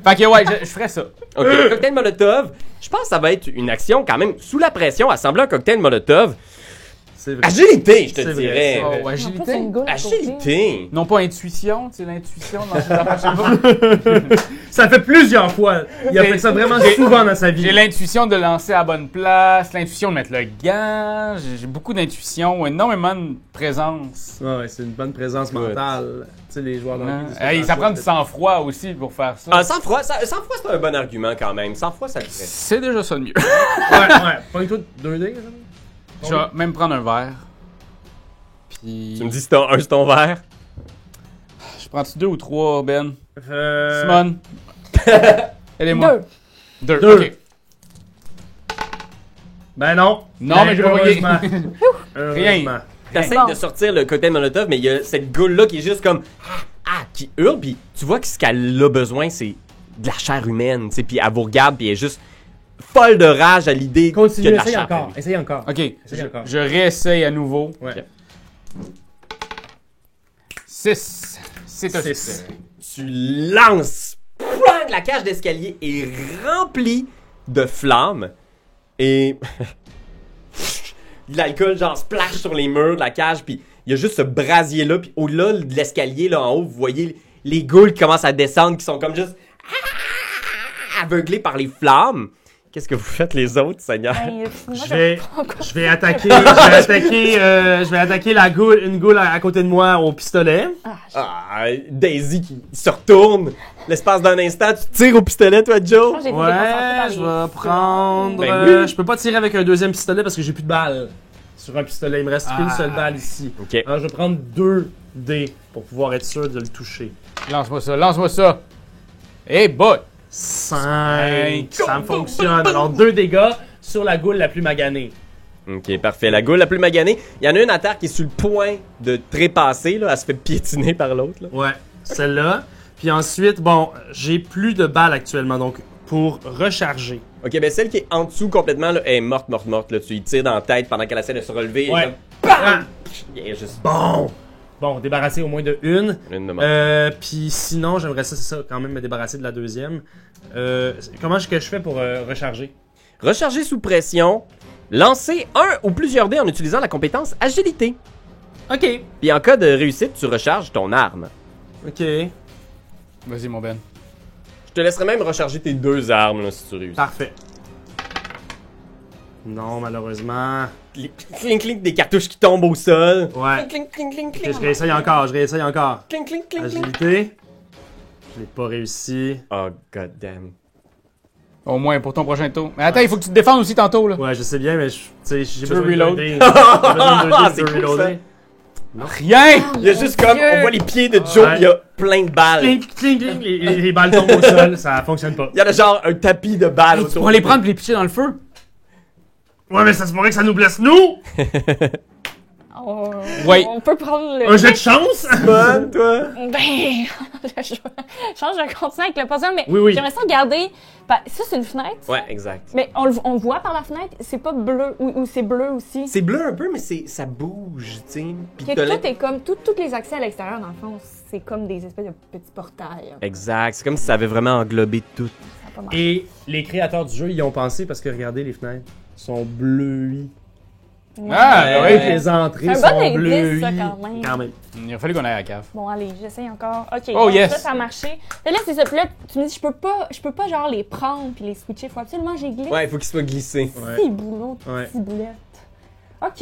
Fait que, ouais, je ferais ça. OK, cocktail Molotov. Je pense que ça va être une action quand même sous la pression, assembler un cocktail Molotov. C'est vrai. Agilité, je te C'est vrai, dirais. c'est vrai. Oh, En plus, c'est agilité. une goule à côté. Agilité. Non pas intuition, c'est l'intuition dans ces affaires. Ça fait plusieurs fois. Il a fait ça vraiment souvent dans sa vie. J'ai l'intuition de lancer à la bonne place, l'intuition de mettre le gant, j'ai beaucoup d'intuition, énormément de présence. Ouais, c'est une bonne présence mentale. Tu sais, les joueurs d'hockey. Hey, ça prend du sang-froid aussi pour faire ça. Ah, sans-froid, sans-froid, c'est un bon argument quand même. Sans-froid, ça le fait. C'est déjà ça de mieux. Ouais. Pas-toi 2D, ça? Je vais même prendre un verre. Puis. Tu me dis c'est ton verre? Je prends-tu 2 ou 3, Ben? Euh... Simone? Aidez-moi. 2. Deux. OK. Ben non. Non, mais je vais heureusement. Rien. T'essayes Bon. de sortir le cocktail Molotov, mais il y a cette goule-là qui est juste comme... qui hurle, puis tu vois que ce qu'elle a besoin, c'est de la chair humaine, tu sais, puis elle vous regarde, puis elle est juste folle de rage à l'idée qu'il y a Continue, de la essaye chair. encore. Essaye encore. OK. Essaye encore. Je réessaye à nouveau. Ouais. 6. C'est un Six. 6. Tu lances, plang, la cage d'escalier est remplie de flammes, et... de l'alcool genre splash sur les murs de la cage, puis il y a juste ce brasier-là, puis au-delà de l'escalier, là en haut, vous voyez les ghouls qui commencent à descendre, qui sont comme juste aveuglés par les flammes. Qu'est-ce que vous faites les autres, Seigneur? Ben, moi, Je vais attaquer, je vais attaquer une goule à côté de moi au pistolet. Ah, Daisy qui se retourne. L'espace d'un instant, tu tires au pistolet, toi, Joe? J'ai été déconcentrée par Ouais, les je vais prendre. Ben oui. Je peux pas tirer avec un deuxième pistolet parce que j'ai plus de balles sur un pistolet. Il me reste qu'une seule balle ici. Ok. Alors, je vais prendre 2 dés pour pouvoir être sûr de le toucher. Lance-moi ça, lance-moi ça. Hey, boy! 5. Ça me fonctionne. Alors, 2 dégâts sur la goule la plus maganée. Ok, parfait. La goule la plus maganée. Il y en a une à terre qui est sur le point de trépasser, là. Elle se fait piétiner par l'autre, là. Ouais, celle-là. Puis ensuite, bon, j'ai plus de balles actuellement, donc pour recharger. Ok, ben celle qui est en dessous complètement, là, est morte, là. Tu lui tires dans la tête pendant qu'elle essaie de se relever. Ouais. Il est juste Bon, débarrasser au moins de une. une de mort. Puis sinon, j'aimerais ça quand même me débarrasser de la deuxième. Comment est-ce que je fais pour recharger? Recharger sous pression. Lancer un ou plusieurs dés en utilisant la compétence agilité. Ok. Puis en cas de réussite, tu recharges ton arme. Ok. Vas-y, mon Ben. Je te laisserai même recharger tes 2 armes, là, si tu réussis. Parfait. Non, malheureusement. Clink, clink, des cartouches qui tombent au sol. Ouais. Clink, clink, clink, Ok, clink. je réessaye encore. Clink, clink, clink, clink. Agilité. Je l'ai pas réussi. Oh, goddamn. Au moins pour ton prochain tour. Mais attends, il faut que tu te défendes aussi tantôt, là. Ouais, je sais bien, mais tu sais, j'ai Tu besoin veux reload? de dés. J'ai besoin de Ah, dés c'est pour cool, reloader. Rien! Il y a juste comme, on voit les pieds de Joe, Ouais. il y a plein de balles. Clink, clink, clink. Les balles tombent au sol, ça fonctionne pas. Il y en a genre un tapis de balles Tu autour. pourras les prendre et les pitcher dans le feu. Ouais, mais ça se pourrait que ça nous blesse, nous! Ouais. On peut prendre le. Un jet de chance! Bonne, toi. Ben, je change de continuer avec le puzzle, mais Oui. j'aimerais ça regarder. Ça, c'est une fenêtre. Ouais, exact. Mais on voit par la fenêtre, c'est pas bleu, ou c'est bleu aussi. C'est bleu un peu, mais ça bouge, tu sais. Puis Que t'as tout est comme, tous les accès à l'extérieur, dans le fond, c'est comme des espèces de petits portails. Exact. C'est comme si ça avait vraiment englobé tout. Ça a pas mal. Et les créateurs du jeu y ont pensé parce que regardez, les fenêtres sont bleuies. Ouais. Ah, Ouais. ben Toutes les entrées C'est un bon sont indice, bleues. ça, quand même. oui. Il a fallu qu'on aille à la cave. Bon, allez, j'essaye encore. Ok, Oh, donc yes. ça a marché. Et là, c'est ça. Puis là, tu me dis, je peux pas genre les prendre puis les switcher. Faut absolument que j'ai glisse. Ouais, il faut qu'il soit glissé. Ouais. Petits boulots, Ouais. petites boulettes. Ok.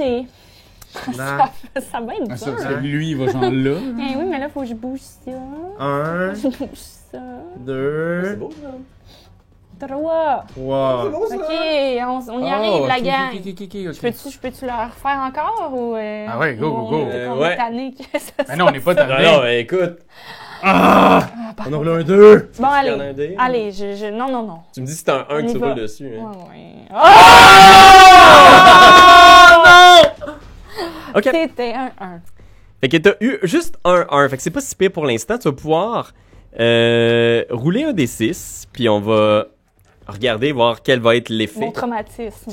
Là, Ça va être Ah, ça, dur. c'est lui, il va genre là. Eh oui, mais là, faut que je bouge ça. 1, Je bouge ça. 2, beau, ça. 3. 3. Ok, on y arrive, la gang. Ok. Je peux-tu le refaire encore ou. Ah ouais, go, go, go. On est Ouais. tanné que ça Mais non, on n'est pas Non, tanné. non, écoute. On a roulé un 2. Bon, Il y en a un allez. dé? Allez, non. Tu me dis que c'est un 1 On que y tu va. roules dessus. Hein. Ouais. Ok. C'était un 1. Fait que t'as eu juste un 1. Fait que c'est pas si pire pour l'instant. Tu vas pouvoir rouler un D6, puis on va regarder, voir quel va être l'effet. Mon traumatisme.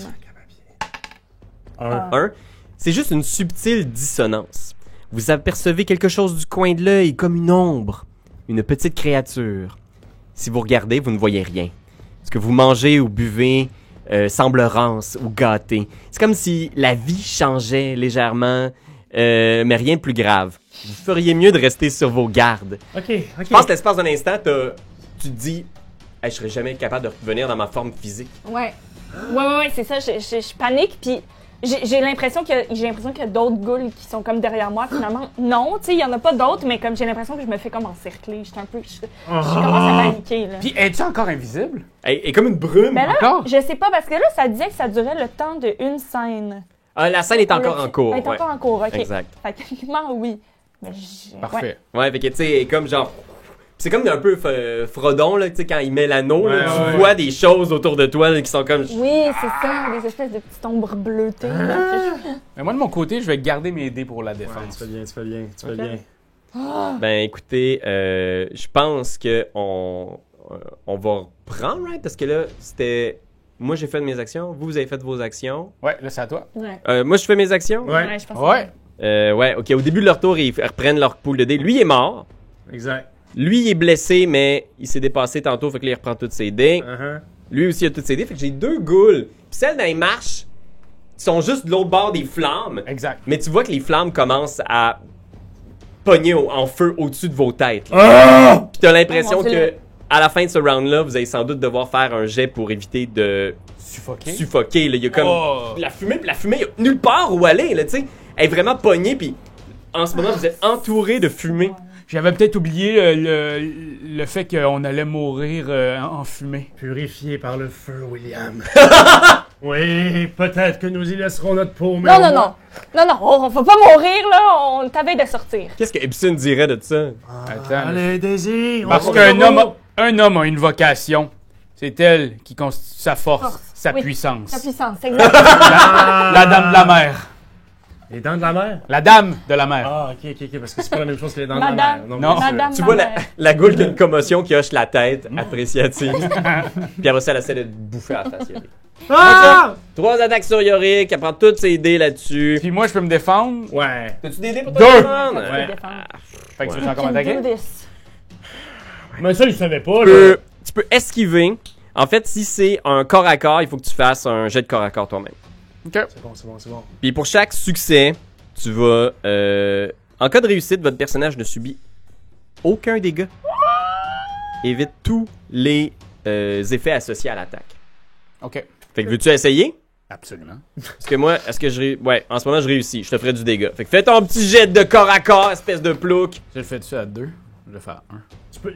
1. C'est juste une subtile dissonance. Vous apercevez quelque chose du coin de l'œil comme une ombre, une petite créature. Si vous regardez, vous ne voyez rien. Ce que vous mangez ou buvez semble rance ou gâté. C'est comme si la vie changeait légèrement, mais rien de plus grave. Vous feriez mieux de rester sur vos gardes. Ok. Je pense que l'espace d'un instant, tu te dis hey, je serais jamais capable de revenir dans ma forme physique. Ouais, c'est ça. Je panique, puis j'ai l'impression qu'il y a d'autres ghouls qui sont comme derrière moi. Finalement, non, tu sais, il y en a pas d'autres, mais comme j'ai l'impression que je me fais comme encercler. Je commence à paniquer, là. Puis, es-tu encore invisible? Et comme une brume. Mais là, Encore? je sais pas, parce que là, ça disait que ça durait le temps d'une scène. La scène est encore en cours. Elle est ouais. encore en cours, ok. Exact. Fait que, techniquement, oui. Mais Parfait. Ouais, fait que tu sais, comme genre. C'est comme un peu Frodon, là, tu sais, quand il met l'anneau, là, tu vois des choses autour de toi là, qui sont comme. Oui, c'est ça, des espèces de petites ombres bleutées. Mais moi, de mon côté, je vais garder mes dés pour la défense. Tu fais bien. Ben écoutez, je pense que on va reprendre, right? Parce que là, c'était. Moi, j'ai fait mes actions, vous avez fait vos actions. Ouais, là, c'est à toi. Ouais. Moi, je fais mes actions. Ouais. Je pense Ouais. Ouais, ok. Au début de leur tour, ils reprennent leur pool de dés. Lui, il est mort. Exact. Lui, il est blessé, mais il s'est dépassé tantôt, fait que là, il reprend toutes ses dés. Lui aussi, il a toutes ses dés, fait que j'ai 2 ghouls. Puis celles dans les marches sont juste de l'autre bord des flammes. Exact. Mais tu vois que les flammes commencent à pogner en feu au-dessus de vos têtes. Puis t'as l'impression Oh, mon Dieu. que à la fin de ce round-là, vous allez sans doute devoir faire un jet pour éviter de Suffoqué. suffoquer. Là. Il y a comme Oh. la fumée, puis la fumée, il y a nulle part où aller. Là, tu sais. Elle est vraiment pognée, puis en ce moment, vous êtes entouré de fumée. J'avais peut-être oublié le fait qu'on allait mourir en fumée. Purifié par le feu, William. Oui, peut-être que nous y laisserons notre peau, mais. Non, on va pas mourir, là. On t'avait de sortir. Qu'est-ce que Epson dirait de ça? Attends. Allez, Daisy. Parce on qu'un va un homme a une vocation. C'est elle qui constitue sa force, sa Oui. puissance. Ta puissance, c'est exact. La dame de la mer. Les dents de la mer? La dame de la mer. Ah, ok, parce que c'est pas la même chose que les dents de la Madame. mer. Non. bien sûr. Madame. Tu vois mère. la goule qui a une commotion qui hoche la tête, appréciative. Puis après ça, elle essaie de te bouffer à la face. Yorick. Ah! 3 attaques sur Yorick, elle prend toutes ses dés là-dessus. Puis moi, je peux me défendre. Ouais. T'as-tu des dés pour Deux. te défendre? Tu peux Ouais. te défendre. Fait que tu Ouais. veux encore Can attaquer? do this. Mais ça, je savais pas, Tu là. peux esquiver. En fait, si c'est un corps à corps, il faut que tu fasses un jet de corps à corps toi-même. OK. C'est bon. Puis pour chaque succès, tu vas... en cas de réussite, votre personnage ne subit aucun dégât. Évite tous les effets associés à l'attaque. OK. Fait que veux-tu essayer? Absolument. Parce que moi, ouais, en ce moment, je réussis. Je te ferai du dégât. Fait que fais ton petit jet de corps à corps, espèce de plouc. Je le fais dessus à 2. Je vais le faire à 1.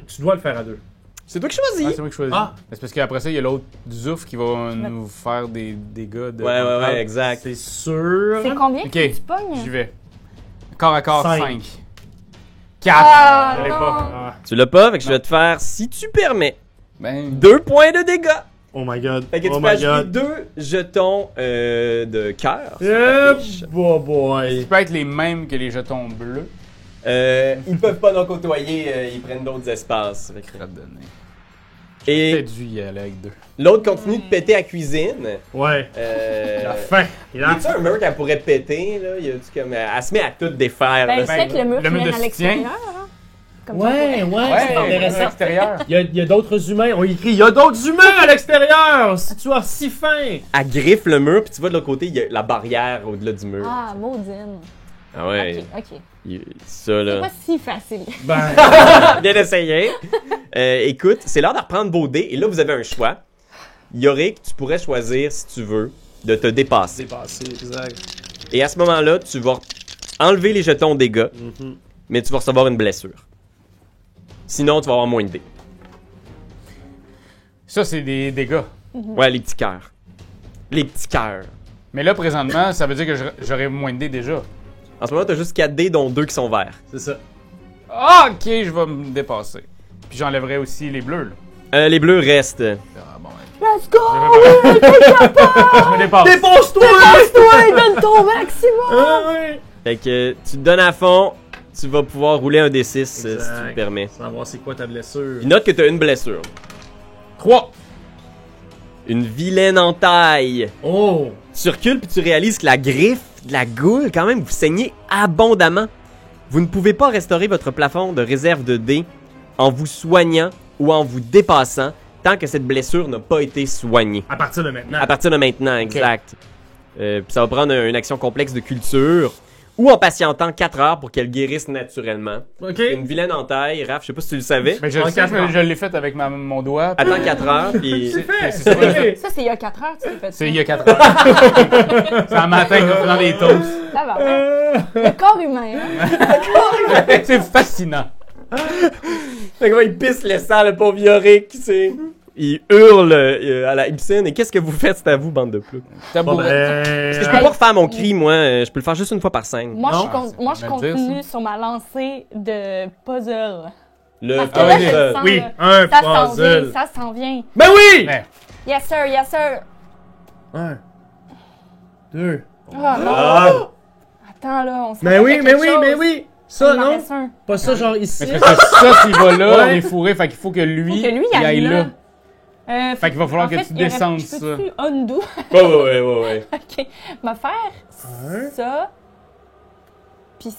Tu dois le faire à 2. C'est toi qui Ah, choisis. c'est moi qui choisis. Ah. C'est parce qu'après ça, il y a l'autre du Zouf qui va nous faire des dégâts de. Ouais, exact. C'est sûr. C'est combien Ok. que tu pognes? J'y vais. Corps à corps, 5. Cinq. 4. Ah, Je l'ai non. pas. Ah. Tu l'as pas, fait que je vais te faire, si tu permets, Ben. 2 points de dégâts. Oh my god. Fait que tu Oh peux my ajouter god. 2 jetons de cœur. sur ta Yep. fiche. Boy. Ça peut être les mêmes que les jetons bleus. Ils peuvent pas nous côtoyer, ils prennent d'autres espaces. Fait que- Je vais te donner. Et Peut-être dû y aller avec 2. l'autre continue de péter à cuisine. Ouais. Euh, La fin. y a-tu un mur qu'elle pourrait péter, là? Y a-tu comme... Elle se met à tout défaire, Ben, là. c'est que le mur le qui mène mène de à soutien. l'extérieur, hein? Comme Ouais, c'est à intéressant. l'extérieur. Il y a d'autres humains. On écrit, il y a d'autres humains à l'extérieur. Si tu as si faim. Elle griffe le mur, puis tu vois de l'autre côté, il y a la barrière au-delà du mur. Ah, maudine. Ah ouais, Ok. ça C'est là. pas si facile. Ben. Bien essayé. Écoute, c'est l'heure de reprendre vos dés, et là vous avez un choix. Yorick, tu pourrais choisir, si tu veux, de te dépasser. Dépassé, exact. Et à ce moment-là, tu vas enlever les jetons dégâts, mais tu vas recevoir une blessure. Sinon, tu vas avoir moins de dés. Ça, c'est des dégâts. Ouais, les petits cœurs. Les petits cœurs. Mais là, présentement, ça veut dire que j'aurais moins de dés déjà. En ce moment, t'as juste 4 dés, dont 2 qui sont verts. C'est ça. Ah, ok, je vais me dépasser. Puis j'enlèverai aussi les bleus, là. Les bleus restent. Ah, bon, ouais. Let's go! Je me dépasse. Dépose-toi! Dépose-toi et donne ton maximum! Ah ouais! Fait que tu te donnes à fond, tu vas pouvoir rouler un D6 si tu Exact. le permets. Savoir c'est quoi ta blessure. Puis note que t'as une blessure. 3. Une vilaine entaille. Oh! Tu recules puis tu réalises que la griffe de la goule, quand même, vous saignez abondamment. Vous ne pouvez pas restaurer votre plafond de réserve de dés en vous soignant ou en vous dépassant tant que cette blessure n'a pas été soignée. À partir de maintenant. À partir de maintenant, exact. Puis ça va prendre une action complexe de culture ou en patientant 4 heures pour qu'elle guérisse naturellement. Ok. Une vilaine entaille, Raph, je sais pas si tu le savais. Mais je En le sais, 4 heures. je l'ai fait avec mon doigt. puis- Attends 4 heures, puis... Fait. c'est ça. Ok. Ça, c'est il y a 4 heures, tu l'as fait. C'est il y a 4 heures. C'est un matin qu'on fait dans les toasts. Ça va, ouais. Le corps humain, hein? C'est fascinant. Fait que il pisse le sang, le pauvre Yorick, c'est... Il hurle à la Ibsen. Et qu'est-ce que vous faites? C'est à vous, bande de ploucs. Bon, Parce que je peux pas refaire mon cri, moi. Je peux le faire juste une fois par scène. Moi, Non. je Ça veut dire, continue sur ma lancée de puzzle. Le Parce que Ah là, oui, je le sens, oui, là. un Ça s'en vient, puzzle. ça s'en vient. Ben oui! Mais, Yes, sir, yes, sir. 1, 2. Oh, non. Attends, là, on se Mais rappelle oui, de mais quelque oui, chose. mais oui! Il Ça, m'en non? reste un. Pas ça, genre ici. mais parce que ça, s'il va là, Ouais. on est fourré. Fait qu'il faut que lui, Faut que lui, il aille aille là. Fait qu'il va falloir en que fait, tu il y aurait- descendes je ça. peux-tu undo? Ouais. Ok. M'a faire Un. ça, puis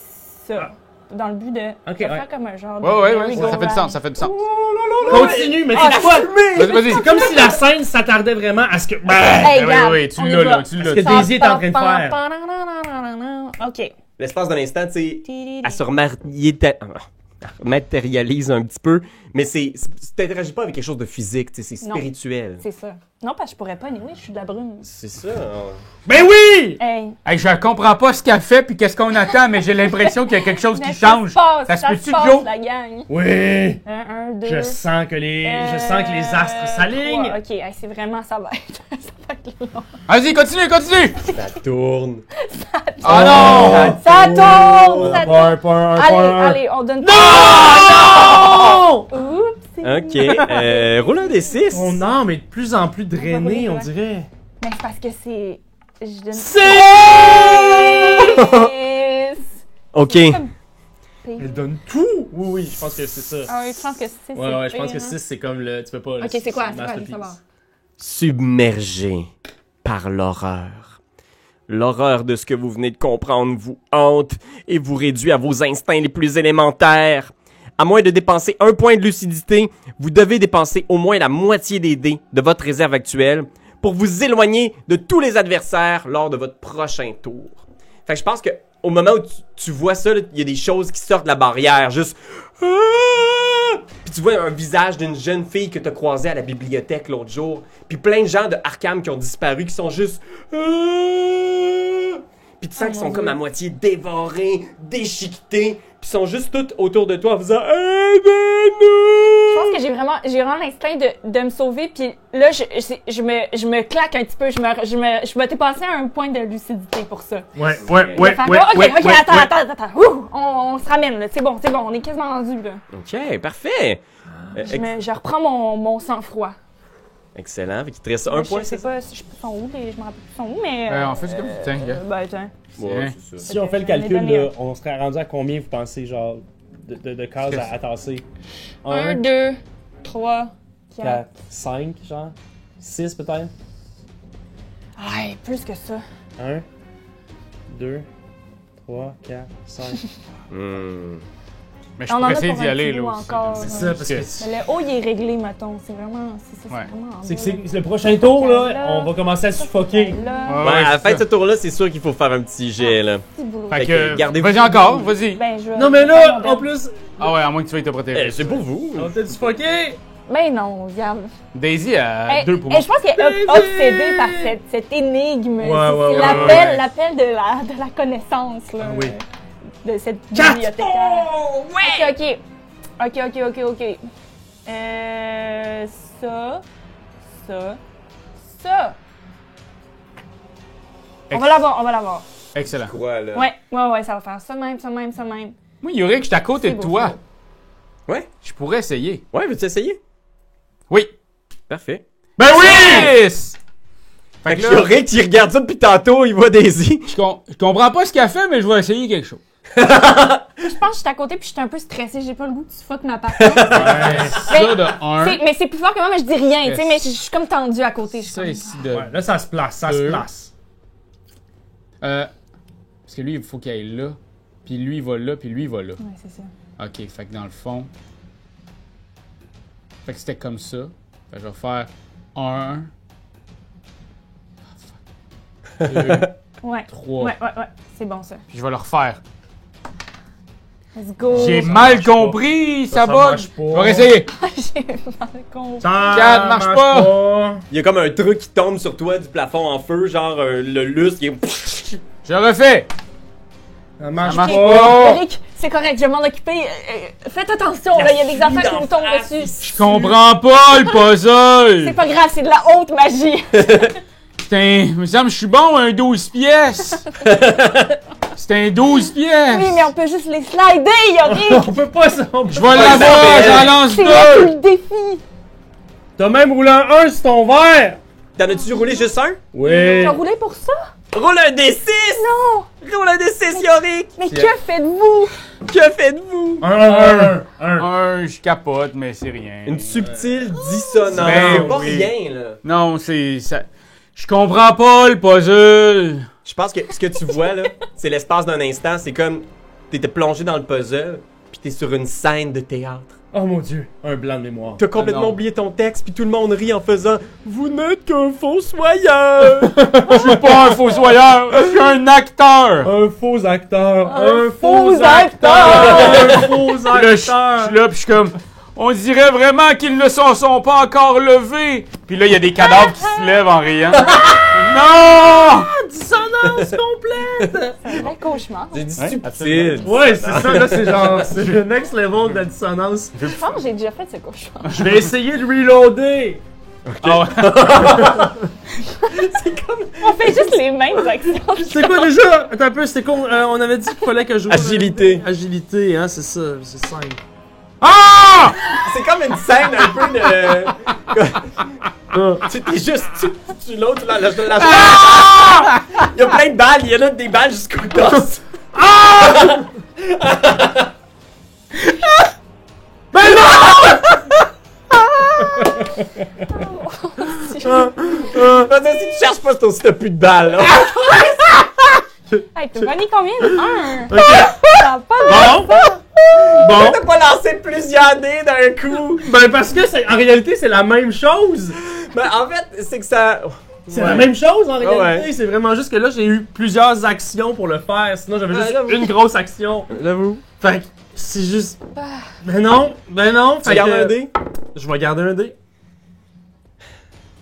ça. Dans le but de Ok, faire ouais. comme un genre de Ouais, merry-go-round. ça fait du sens, ça fait du sens. Continue, mais c'est quoi? Vas-y, vas-y. C'est comme si la scène s'attardait vraiment à ce que. Hey, Oui, regarde, oui, tu on y l'as, va. là, tu l'as. Parce que Daisy est en train de faire. Ok. L'espace d'un instant, tu sais, elle se matérialise un petit peu, mais tu t'interagis pas avec quelque chose de physique, tu sais, c'est Non. spirituel. C'est ça. Non, parce que je pourrais pas, anyway, je suis de la brume. C'est ça. Ben oui! Hey. Hey, je comprends pas ce qu'elle fait puis qu'est-ce qu'on attend, mais j'ai l'impression qu'il y a quelque chose qui Mais change. Ça Ça se se passe, peut-tu, passe, Joe? la gang. Oui! 1, 2. Je sens que les astres s'alignent. Ok, hey, c'est vraiment, ça va être. Ça va être long. Vas-y, continue, continue! Ça tourne. Oh non! Ça tourne! Ça tourne! Pas un. Allez, on donne. Non! Oups! Ok, roule un des 6. Mon âme est de plus en plus drainée, Ouais. on dirait. Mais c'est parce que c'est. Je donne. C'est! Ok. Elle donne tout! Oui, je pense que c'est ça. Ah oui, je pense que c'est. Ouais, je pense que 6, c'est comme le. Tu peux pas. Ok, c'est quoi? C'est quoi? Masterpiece. Ça va. Submergé par l'horreur. L'horreur de ce que vous venez de comprendre vous hante et vous réduit à vos instincts les plus élémentaires. À moins de dépenser un point de lucidité, vous devez dépenser au moins la moitié des dés de votre réserve actuelle pour vous éloigner de tous les adversaires lors de votre prochain tour. Fait que je pense que au moment où tu vois ça, il y a des choses qui sortent de la barrière, juste... Puis tu vois un visage d'une jeune fille que tu as croisée à la bibliothèque l'autre jour. Puis plein de gens de Arkham qui ont disparu, qui sont juste... Puis tu sens qu'ils sont comme à moitié dévorés, déchiquetés. Puis ils sont juste tous autour de toi en faisant... Je pense que j'ai vraiment l'instinct de me sauver, puis là, je me claque un petit peu, je vais dépasser un point de lucidité pour ça. Ouais. Ok, attends. Ouh, on se ramène, là. C'est bon, on est quasiment rendu, là. Ok, parfait. Je reprends mon sang-froid. Excellent. Fait qu'il te reste un point, Je sais c'est ça? pas si je me rappelle plus sont où, mais... En fait, c'est comme tu tiens, gars. Ben, tiens. Ouais, c'est ça. Si on fait le J'en ai calcul, donné là, on serait rendu à combien, vous pensez, genre, de cases à tasser? 1, 2, 3, 4. 4, 5, genre? 6 peut-être? Ouais, plus que ça. 1, 2, 3, 4, 5. Mais je On en pourrais a essayer pour d'y un aller, kilo là aussi. encore. C'est ça, parce que... Mais le haut, il est réglé, mettons. C'est vraiment... C'est Ouais. vraiment en C'est que bas, c'est le prochain tour, là, Là. on va commencer à suffoquer. là. Ouais, à la c'est fin de ça. ce tour-là, c'est sûr qu'il faut faire un petit jet, là. Petit boulot. Fait Fait que que, gardez-vous- vas-y encore, vas-y. Ben, je vais- Non, mais je vais faire là, mon en best. plus, Ah ouais, à moins que tu veuilles te protéger. C'est pour vous. on va peut-être suffoquer. Ben non, regarde. Daisy a Hey, 2 pour hey, moi. je pense qu'elle est obsédée par cette énigme. Ouais, C'est ouais. l'appel de la connaissance, là. Ah oui. De cette 4! bibliothécaire. Oh, ouais! Ok. Ça. On va l'avoir. Excellent. Quoi, là? Ouais, ça va faire ça même. Moi, Yorick, je suis à côté C'est de beau, toi. c'est Ouais? Je pourrais essayer. Ouais, veux-tu essayer? Oui. Parfait. Ben oui! Yes! Fait que là, Yorick, qui regarde ça depuis tantôt, il voit Daisy. je comprends pas ce qu'elle fait, mais je vais essayer quelque chose. Je pense que je suis à côté puis je suis un peu stressée. J'ai pas le goût que tu fuck ma patente. Ça de 1. Mais c'est plus fort que moi, mais je dis rien, tu sais, Yes. mais je suis comme tendue à côté. Je suis Ça comme... ici de... Ouais, là, ça se place, ça se Deux. place. Parce que lui, il faut qu'il aille là. Puis lui, il va là, puis lui, il va là. Ouais, c'est ça. OK, fait que dans le fond... Fait que c'était comme ça. Fait que je vais faire 1... 2, Ouais. 3. Ouais. C'est bon, ça. Puis je vais le refaire. Let's go. J'ai ça mal marche pas. compris, ça Ça bug. marche pas. Je vais réessayer. J'ai mal compris. Ça Quatre, marche pas. Il y a comme un truc qui tombe sur toi du plafond en feu, genre le lustre qui est... Je refais. Ça marche Ça marche pas. pas. Eric, c'est correct, je vais m'en occuper. Faites attention, là, il y a des affaires qui nous tombent dessus. Je comprends pas le puzzle. C'est pas grave, c'est de la haute magie. Putain, il me semble que je suis bon à un 12 pièces. C'est un 12 pièces. Oui, mais on peut juste les slider, Yorick. On peut pas ça. Je vais l'avoir, j'en lance C'est là tout deux. le défi. T'as même roulé un 1 sur ton verre. T'en as-tu roulé juste un? Oui. Tu as roulé pour ça? Roule un D6! Non. Roule un D6, Yorick! Mais que faites-vous? Que faites-vous? Un. Je capote, mais c'est rien. Une subtile dissonance. Ben C'est pas oui. rien, là. Non, c'est ça. Je comprends pas le puzzle. Je pense que ce que tu vois, là, c'est l'espace d'un instant. C'est comme t'étais plongé dans le puzzle, puis t'es sur une scène de théâtre. Oh mon dieu, un blanc de mémoire. T'as complètement non. oublié ton texte, puis tout le monde rit en faisant « Vous n'êtes qu'un fossoyeur! Je suis pas un fossoyeur, je suis un acteur. Un faux acteur. Un faux acteur. Un faux Puis là, je suis acteur. là, puis je suis comme... On dirait vraiment qu'ils ne s'en sont pas encore levés. Puis là, il y a des cadavres qui se lèvent en riant. Non! Dissonance complète. C'est un vrai cauchemar. » J'ai dit Ouais, subtil. Ouais, c'est ça, là, c'est genre, c'est le next level de la dissonance. Je pense que j'ai déjà fait ce cauchemar. Je vais essayer de reloader. Ah ouais. On fait juste les mêmes actions. C'est quoi déjà? Attends un peu, c'était con. On avait dit qu'il fallait que je joue. Agilité. Agilité, hein, c'est ça, c'est simple. Ah! C'est comme une scène un peu de... Tu t'es juste... Tu l'autre, là, la Il y a plein de balles, il y en a des balles jusqu'au torse. Si tu cherches pas, c'est aussi t'as plus de balles, là. Hey, t'as gagné combien? Un. Ok. Ça a pas Bon. T'as pas lancé plusieurs dés d'un coup. Ben parce que c'est, en réalité c'est la même chose. Mais en fait, c'est que ça... C'est la même chose en réalité. Ouais. C'est vraiment juste que là j'ai eu plusieurs actions pour le faire. Sinon j'avais juste j'avoue. une grosse action. J'avoue. Fait que c'est juste. Ben non. Tu Fait gardes que un dé? je vais garder un dé.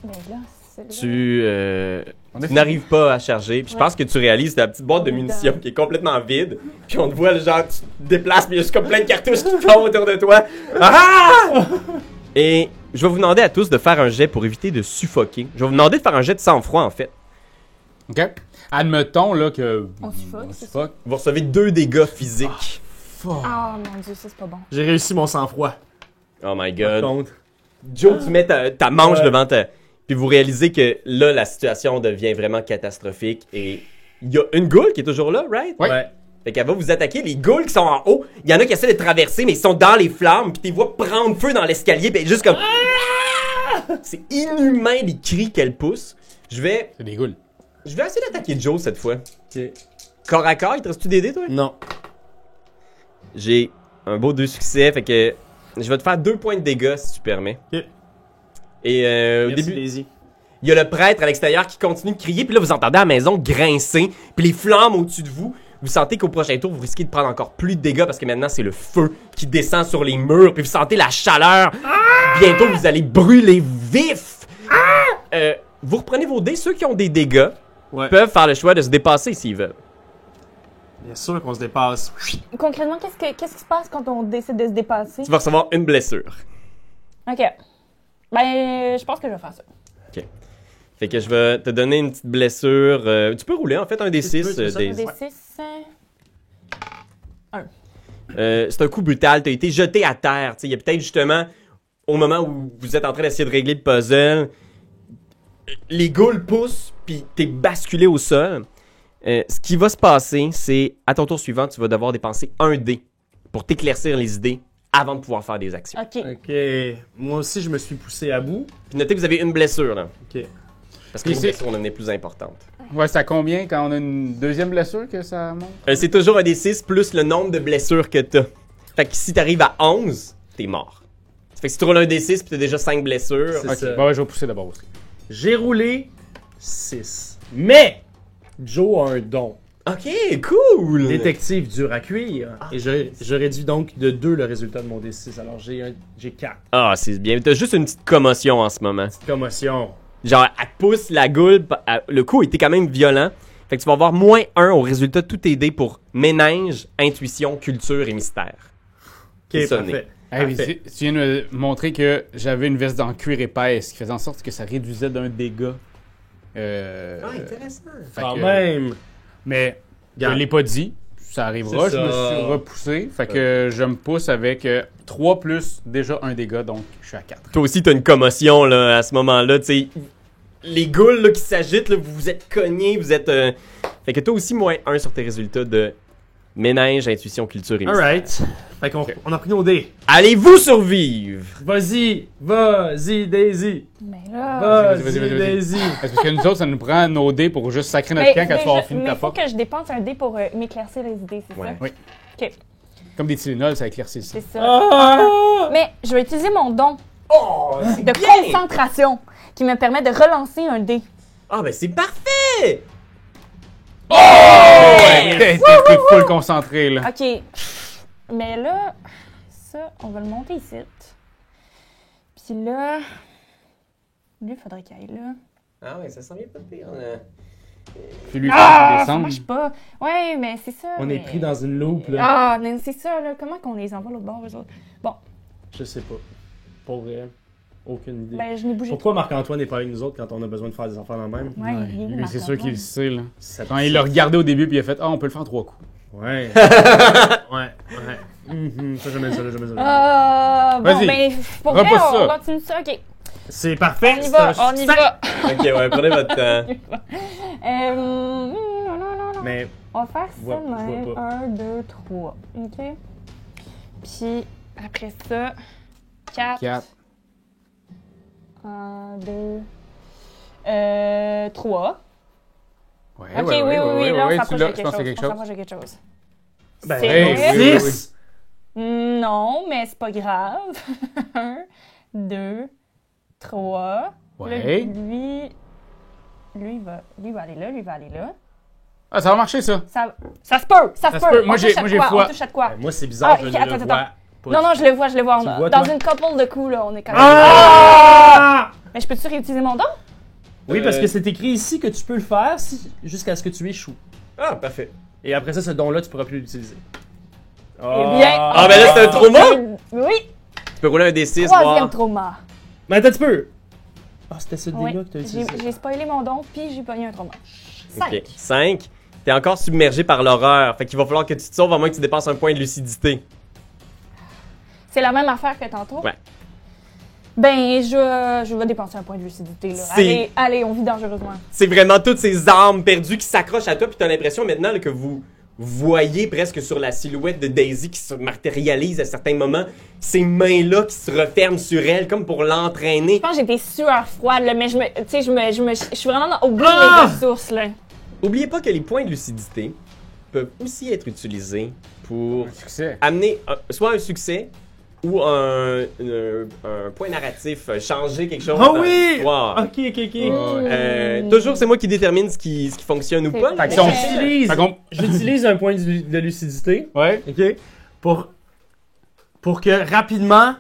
Ben là, c'est Tu n'arrives pas à charger. Puis je pense que tu réalises ta petite boîte de munitions qui est complètement vide. Puis on te voit, le genre, tu te déplaces, puis il y a juste comme plein de cartouches qui tombent autour de toi. Ah! Et je vais vous demander à tous de faire un jet pour éviter de suffoquer. Je vais vous demander de faire un jet de sang-froid, en fait. OK. Admettons, là, que... On suffoque, c'est suffoque. Vous recevez 2 dégâts physiques. Oh mon dieu, ça c'est pas bon. J'ai réussi mon sang-froid. Oh my Par god. contre. Joe, tu mets ta manche Ouais. devant ta... Puis vous réalisez que là, la situation devient vraiment catastrophique. Et il y a une goule qui est toujours là, right? Ouais. Fait qu'elle va vous attaquer. Les ghouls qui sont en haut, il y en a qui essaient de traverser, mais ils sont dans les flammes, puis tu les vois prendre feu dans l'escalier, puis juste comme... C'est inhumain les cris qu'elle pousse. Je vais C'est des ghouls. essayer d'attaquer Joe cette fois. Ok. Corps à corps, il te reste-tu des dés, toi? Non. J'ai un beau 2 succès, fait que je vais te faire 2 points de dégâts, si tu permets. Ok. Et au Merci, début... Daisy. Il y a le prêtre à l'extérieur qui continue de crier, puis là, vous entendez à la maison grincer, puis les flammes au-dessus de vous. Vous sentez qu'au prochain tour, vous risquez de prendre encore plus de dégâts parce que maintenant, c'est le feu qui descend sur les murs, puis vous sentez la chaleur. Bientôt, vous allez brûler vif. Vous reprenez vos dés. Ceux qui ont des dégâts Ouais. peuvent faire le choix de se dépasser s'ils veulent. Bien sûr qu'on se dépasse. Concrètement, qu'est-ce qui se passe quand on décide de se dépasser? Tu vas recevoir une blessure. Ok. Ben, je pense que je vais faire ça. Fait que je vais te donner une petite blessure. Tu peux rouler, en fait, un des Tu peux, 6. c'est ça? Des 6. C'est un coup brutal. T'as été jeté à terre. Il y a peut-être justement, au moment où vous êtes en train d'essayer de régler le puzzle, les ghouls poussent, puis t'es basculé au sol. Ce qui va se passer, c'est, à ton tour suivant, tu vas devoir dépenser un dé pour t'éclaircir les idées avant de pouvoir faire des actions. OK. Ok. Moi aussi, je me suis poussé à bout. Puis notez que vous avez une blessure, là. Ok. Parce que Et les c'est- blessures, on en est plus importantes. Ouais, c'est à combien quand on a une deuxième blessure que ça monte? C'est toujours un des 6 plus le nombre de blessures que t'as. Fait que si t'arrives à 11, t'es mort. Fait que si tu roules un des 6 pis t'as déjà 5 blessures... C'est Ok, ça. bon, ouais, je vais pousser d'abord aussi. J'ai roulé 6. Mais Joe a un don. Ok, cool! Détective dur à cuire. Et je réduis donc de 2 le résultat de mon D6. Alors j'ai 4. Ah, c'est bien. T'as juste une petite commotion en ce moment. Commotion. Genre, elle te pousse la goule. Le coup était quand même violent. Fait que tu vas avoir -1 au résultat de tous tes dés pour ménage, intuition, culture et mystère. Ok, Sonné. parfait. Hey, mais Parfait. tu viens de me montrer que j'avais une veste en cuir épaisse qui faisait en sorte que ça réduisait d'un dégât. intéressant. Fait Quand que- même. Mais je Regarde. l'ai pas dit. Ça arrivera. C'est Je me ça. suis repoussé. Fait que je me pousse avec 3 plus déjà un dégât, donc je suis à 4. Toi aussi, t'as une commotion là, à ce moment-là. Tu sais, les ghouls là, qui s'agitent, là, vous vous êtes cognés, vous êtes. Fait que toi aussi, -1 sur tes résultats de ménage, intuition, culture et mystère. Alright. Fait qu'on on a pris nos dés. Allez-vous survivre? Vas-y, Daisy. Mais là... Vas-y. Daisy. Parce que nous autres, ça nous prend nos dés pour juste sacrer notre camp quand tu vas avoir fini mais ta faut porte. que je dépense un dé pour m'éclaircir les idées, c'est Ouais. ça? Oui. OK, Comme des Tylenol, ça éclaircit ça. c'est ça. Ah! Mais je vais utiliser mon don Oh, de concentration qui me permet de relancer un dé. Ah, ben c'est parfait! Ouais, t'es full concentré, là. OK. Mais là, ça, on va le monter ici. Puis là... Lui, il faudrait qu'il aille là. Ah ouais, ça sent bien pas pire. Puis lui, Ah, il ça descend. marche pas. Ouais, mais c'est ça. On mais- est pris dans une loupe, là. Ah, mais c'est ça, là. Comment qu'on les envoie l'autre bord, eux autres? Bon, Je sais pas. Pour vrai, aucune idée. ben, je n'ai bougé. Pourquoi Marc-Antoine n'est pas avec nous autres quand on a besoin de faire des enfants dans le même? Ouais, il est où, Lui, c'est sûr Marc-Antoine? qu'il le sait, là. Ça- Quand il l'a regardé au début, puis il a fait « Ah, on peut le faire en 3 coups. Ouais. ouais. Ça, j'aime ça, j'aime ça. Bon, Vas-y. ben, pour vrai, Repousse on ça. continue ça, OK. C'est parfait. On y va, c'est un on y succès. va. Ok, ouais, prenez votre temps. Non. Mais On va faire ça Je vois de même. pas. 1, 2, 3. OK? Puis, après ça, 4. 4. 1, 2, 3. Ouais, OK, oui, là, on tu s'approche l'as. de Je quelque pense que chose. c'est quelque On chose. s'approche de quelque chose. ben, C'est hey, vrai? oui, oui. 10. Non, mais c'est pas grave. 1, 2, 3. Ouais. Lui, il va aller là, lui va aller là. Ah, ça va marcher, ça. Ça se peut, ça se se peut. peut. Moi, On j'ai touche à foi. On touche à de quoi? Ben, moi, c'est bizarre, Ah, je ok, ne attends, le vois pas. Non, je le vois. Tu le vois, Dans toi? une couple de coups, là, on est quand même. Ah! Mais je peux-tu réutiliser mon don? Oui, parce que c'est écrit ici que tu peux le faire jusqu'à ce que tu échoues. Ah, parfait. Et après ça, ce don-là, tu pourras plus l'utiliser. Eh bien. Ah, ben là, c'est un trauma? Oui, Tu peux rouler un D6, troisième voir. trauma. Mais attends un petit peu. Ah, c'était ce Oui, dé-là que tu as utilisé. j'ai spoilé mon don, puis j'ai pogné un trauma. 5. Ok, 5. T'es encore submergé par l'horreur. Fait qu'il va falloir que tu te sauves à moins que tu dépenses un point de lucidité. C'est la même affaire que tantôt? Ouais. Ben, je vais dépenser un point de lucidité, là. C'est- Allez, on vit dangereusement. C'est vraiment toutes ces armes perdues qui s'accrochent à toi, puis t'as l'impression maintenant là, que vous voyez presque sur la silhouette de Daisy qui se matérialise à certains moments, ces mains-là qui se referment sur elle comme pour l'entraîner. Je pense que j'ai des sueurs froides, là, mais je suis vraiment au bout de Ah! mes ressources, là. Oubliez pas que les points de lucidité peuvent aussi être utilisés pour Succès. amener soit un succès ou un point narratif, changer quelque chose Ah dans oui! l'histoire. Ok. Toujours, c'est moi qui détermine ce qui fonctionne ou C'est pas. vrai. là. Fait que si on- J'utilise, Fait qu'on- j'utilise un point de lucidité, Ouais. ok, pour que rapidement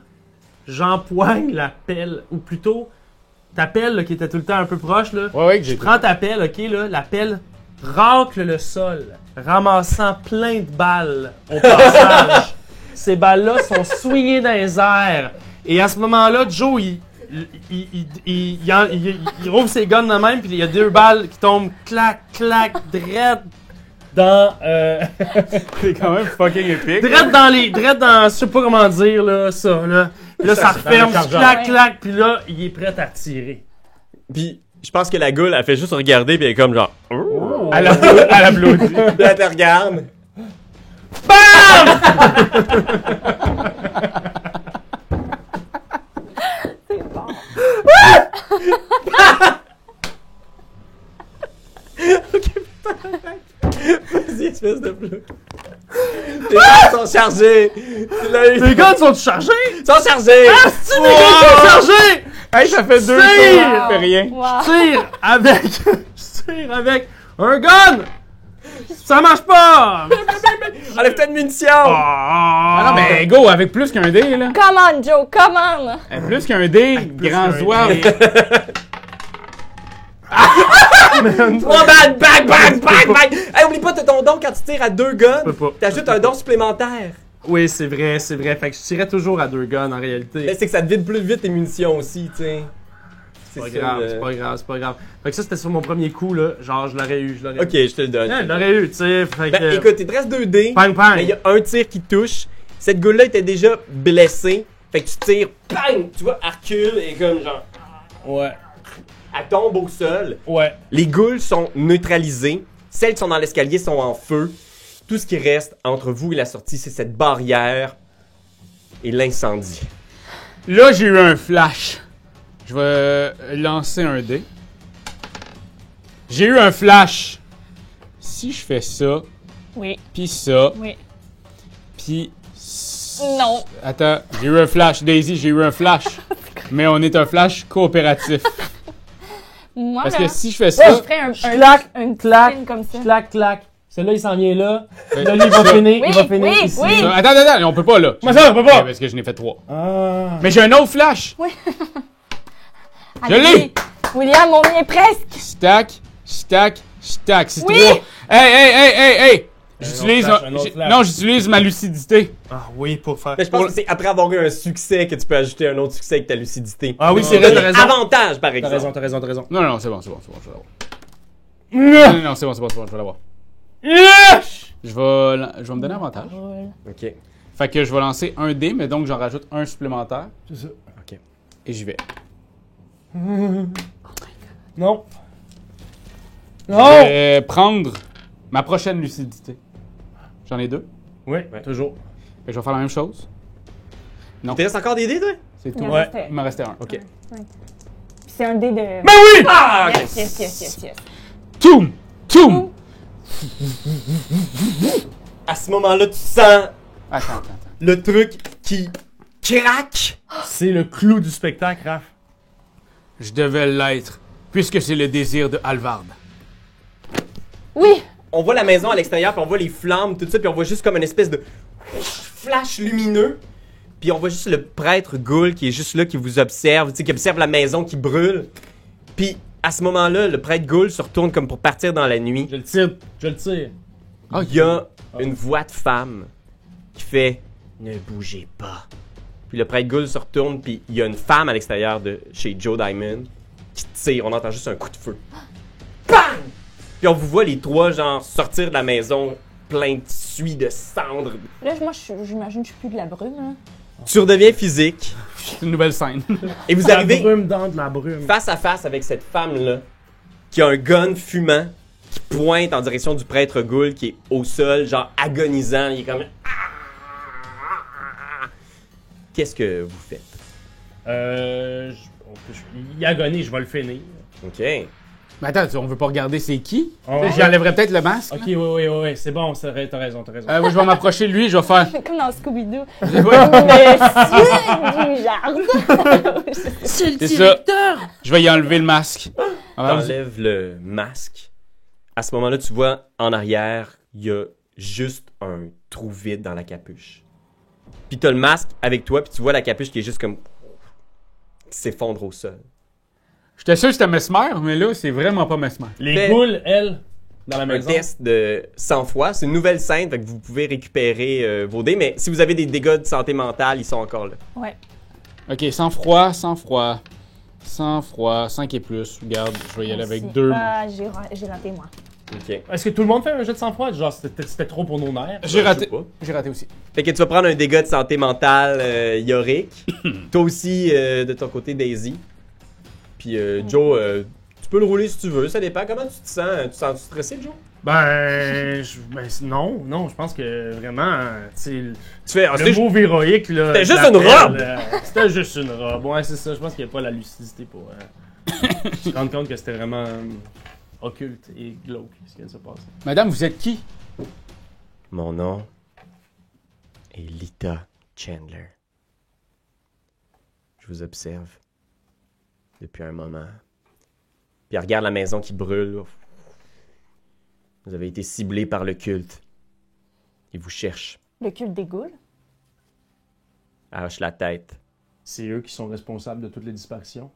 j'empoigne la pelle, ou plutôt ta pelle là, qui était tout le temps un peu proche là. Ouais, que Je j'ai. prends ta pelle, ok là, la pelle racle le sol, ramassant plein de balles au passage. Ces balles-là sont swingées dans les airs. Et à ce moment-là, Joe, il rouvre ses guns de même, puis il y a 2 balles qui tombent clac, clac, drette dans... C'est quand même fucking épique. Drette dans, je sais pas comment dire, là, ça, là. Puis là, ça referme, chargeur. clac, clac, puis là, il est prêt à tirer. Puis je pense que la goule, elle fait juste regarder, puis elle est comme genre. Elle applaudit. Puis elle te regarde. C'est bon. Vas-y, espèce de bleu. Tes gars sont chargés. Tu l'as eu. Les gars sont chargés? Ils sont chargés. Ah, c'est les gars sont chargés! Hey, ça fait 2 Tire! tours, fait rien. Wow. Je tire avec un gun! Ça marche pas! Enlève-toi de munitions. Ah non, mais go, avec plus qu'un dé, là. Come on, Joe, come on! Avec plus qu'un dé, plus grand qu'un zouave. dé. 3 balles, bang, bang, bang, bang. Hey, oublie pas, t'as ton don quand tu tires à 2 guns. Je peux pas. T'ajoutes un don supplémentaire. Oui, c'est vrai, c'est vrai. Fait que je tirais toujours à 2 guns en réalité. Mais c'est que ça te vide plus vite tes munitions aussi, tu sais. C'est pas grave, c'est pas grave, c'est pas grave. Fait que ça, c'était sur mon premier coup, là. Genre, je l'aurais eu, Ok, je te le donne. Je l'aurais eu, tu sais. Fait Ben, que. écoute, il te reste 2 dés. Pang, pang. Mais il y a un tir qui touche. Cette goule-là était déjà blessée. Fait que tu tires, bang! Tu vois, elle recule et comme genre. Ouais, Elle tombe au sol. ouais. Les goules sont neutralisées. Celles qui sont dans l'escalier sont en feu. Tout ce qui reste entre vous et la sortie, c'est cette barrière et l'incendie. Là, j'ai eu un flash. Je vais lancer un dé. J'ai eu un flash. Si je fais ça, Oui, puis ça, oui. puis... Non. Attends, j'ai eu un flash. Daisy, j'ai eu un flash. Mais on est un flash coopératif. Moi, Parce là, que si je fais je ça... ferais un Clac, une clac, spin comme ça. clac, clac. Celui-là, il s'en vient là. Ben, Là, lui, il va ça. finir, Oui, il va finir oui, ici. oui. ça- Attends, on peut pas là. Comment ça, on peut pas? Parce que je n'ai fait 3. Ah. Mais j'ai un autre flash. Je Allez, l'ai! William, on y est presque! Stack, stack, stack. C'est Oui! 3. Hey! J'utilise... flash, un autre flash. Non, j'utilise ma lucidité. Ah oui, pour faire. Mais je pense que c'est après avoir eu un succès que tu peux ajouter un autre succès avec ta lucidité. Ah oui, Ça c'est vrai, donne t'as raison. avantage, par T'as exemple. raison, t'as raison, t'as raison. Non, c'est bon, je vais l'avoir. Non, c'est bon, je vais l'avoir. Je vais me donner avantage. Ok. Fait que je vais lancer un dé, mais donc j'en rajoute un supplémentaire. C'est ça. Ok. Et j'y vais. Non. Je Non! vais prendre ma prochaine lucidité. J'en ai 2. Oui, Ouais. toujours. Fait que je vais faire la même chose. Il te reste encore des dés, toi? C'est tout. Il en Ouais. restait. Il m'en restait un. Ok. Puis c'est un dé de... Ben oui! Ah, ok. Yes. Toum! Toum! À ce moment-là, tu sens Attends. le truc qui craque. C'est le clou du spectacle, Raph. Je devais l'être, puisque c'est le désir de Halvard. Oui! On voit la maison à l'extérieur, puis on voit les flammes, tout ça, puis on voit juste comme une espèce de flash lumineux. Puis on voit juste le prêtre Ghoul qui est juste là, qui vous observe, tu sais, qui observe la maison qui brûle. Puis à ce moment-là, le prêtre Ghoul se retourne comme pour partir dans la nuit. Je le tire, je le tire. Il y a une voix de femme qui fait « Ne bougez pas ». Puis le prêtre Ghoul se retourne, puis il y a une femme à l'extérieur de chez Joe Diamond qui tire. On entend juste un coup de feu. Bang! Puis on vous voit les trois, genre, sortir de la maison plein de suie, de cendres. Là, moi, j'imagine que je suis plus de la brume, hein. Tu redeviens physique C'est une nouvelle scène. et vous La arrivez brume dans de la brume. face à face avec cette femme-là qui a un gun fumant qui pointe en direction du prêtre Ghoul qui est au sol, genre agonisant. Il est comme... Qu'est-ce que vous faites? Il agonie, je vais le finir. OK. Mais attends, on veut pas regarder c'est qui? Oh, J'y enlèverais peut-être le masque. Ok, oui, c'est bon, t'as raison, t'as raison. Moi, je vais m'approcher de lui, je vais faire... Comme dans Scooby-Doo. Ouais. Monsieur du jardin! C'est ça. Je vais y enlever le masque. T'enlèves le masque. À ce moment-là, tu vois en arrière, il y a juste un trou vide dans la capuche. Puis t'as le masque avec toi, puis tu vois la capuche qui est juste comme... qui s'effondre au sol. J'étais sûr que c'était Mesmer, mais là, c'est vraiment pas Mesmer. Les Fait- goules, elles, dans la Un maison. test de sang-froid. C'est une nouvelle scène, fait que vous pouvez récupérer vos dés, mais si vous avez des dégâts de santé mentale, ils sont encore là. Ouais. Ok, sans froid. 5 et plus. Regarde, je vais y aller avec Aussi. 2. Ah, j'ai raté, moi. Ok. Est-ce que tout le monde fait un jet de sang-froid? Genre, c'était trop pour nos nerfs. J'ai Je raté. sais pas. J'ai raté aussi. Fait que tu vas prendre un dégât de santé mentale, Yorick. Toi aussi, de ton côté, Daisy. Puis Joe, tu peux le rouler si tu veux, ça dépend. Comment tu te sens? Tu te sens stressé, Joe? Non, je pense que vraiment, tu sais, Tu fais, le move héroïque, là. C'était juste je une l'appelle, robe! C'était juste une robe. Ouais, c'est ça. Je pense qu'il n'y a pas la lucidité pour se rendre compte que c'était vraiment occulte et glauque ce qui vient de se passer. Madame, vous êtes qui? Mon nom est Lita Chandler. Je vous observe depuis un moment. Puis regarde la maison qui brûle. Vous avez été ciblé par le culte. Ils vous cherchent. Le culte des ghouls. Arrache la tête. C'est eux qui sont responsables de toutes les disparitions.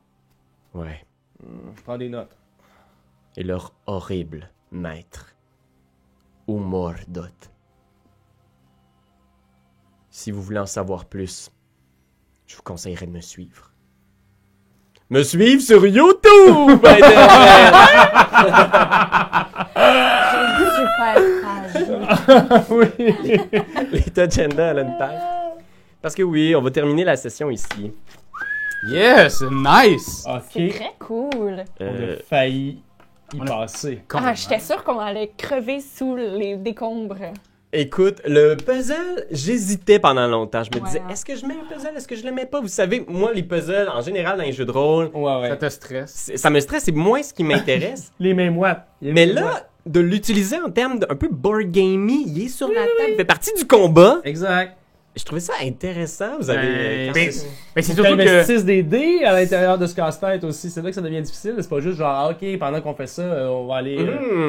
Ouais. Je prends des notes. Et leur horrible maître, Umordot. Si vous voulez en savoir plus, je vous conseillerais de me suivre. Me suivre sur YouTube! Super Oui. Lita Chandler, elle a une tête. Parce que oui, on va terminer la session ici. Yes, nice! C'est Ok. très cool. On Euh, a failli y passer. Ah, j'étais sûre qu'on allait crever sous les décombres. Écoute, le puzzle, j'hésitais pendant longtemps. Je me disais, Ouais. est-ce que je mets un puzzle? Est-ce que je le mets pas? Vous savez, moi, les puzzles, en général, dans les jeux de rôle, Ouais. Ça te stresse? ça me stresse, c'est moins ce qui m'intéresse. Les mêmes moites. Mais là, de l'utiliser en termes d'un peu board gamey, il est sur la table, il fait partie du combat. Exact. Je trouvais ça intéressant. Vous avez. Ben, Mais c'est Faut surtout que... t'investisses des dés à l'intérieur de ce casse-tête aussi. C'est là que ça devient difficile. C'est pas juste genre, ah, ok, pendant qu'on fait ça, on va aller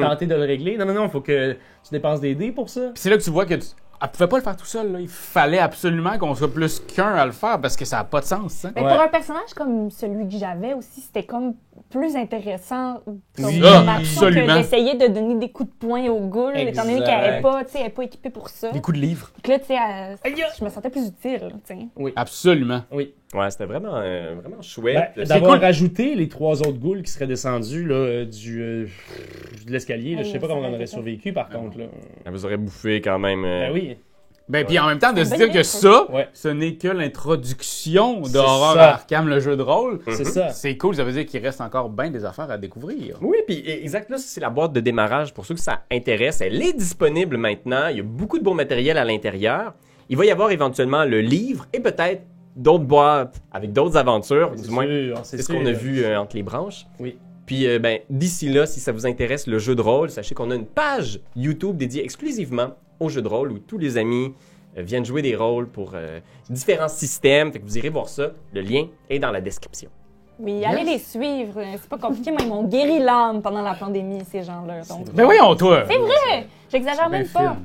tenter de le régler. Non, faut que tu dépenses des dés pour ça. Puis c'est là que tu vois que elle pouvait pas le faire tout seul. Là. Il fallait absolument qu'on soit plus qu'un à le faire parce que ça a pas de sens. Hein? Mais Ouais. pour un personnage comme celui que j'avais aussi, c'était comme plus intéressant comme Oui, action que absolument. d'essayer de donner des coups de poing aux ghouls, étant donné qu'elle Exact. n'est pas, tu sais, elle est pas équipée pour ça. Des coups de livre. Donc là, tu sais, je me sentais plus utile, tu sais. Absolument. Oui. Ouais, c'était vraiment, vraiment chouette. Ben, C'est d'avoir cool. rajouté les 3 autres ghouls qui seraient descendus là, de l'escalier. Là. Je sais pas Ça comment on aurait aurait été survécu par contre. Là. Elle vous aurait bouffé quand même. Ben oui. Ben, puis en même temps, de se Bonne dire que idée, ça, Ouais. ce n'est que l'introduction C'est de Horror ça. Arkham, le jeu de rôle. C'est ça. C'est cool, ça veut dire qu'il reste encore bien des affaires à découvrir. Oui, puis exact, là, c'est la boîte de démarrage. Pour ceux que ça intéresse, elle est disponible maintenant. Il y a beaucoup de beau matériel à l'intérieur. Il va y avoir éventuellement le livre et peut-être d'autres boîtes avec d'autres aventures. Du moins, c'est ce qu'on a vu entre les branches. Oui. Puis, d'ici là, si ça vous intéresse le jeu de rôle, sachez qu'on a une page YouTube dédiée exclusivement au jeu de rôle où tous les amis viennent jouer des rôles pour différents systèmes. Fait que vous irez voir ça. Le lien est dans la description. Oui, allez les suivre. C'est pas compliqué, mais ils m'ont guéri l'âme pendant la pandémie, ces gens-là. Donc, Ben voyons, toi! c'est vrai! J'exagère Ben même pas.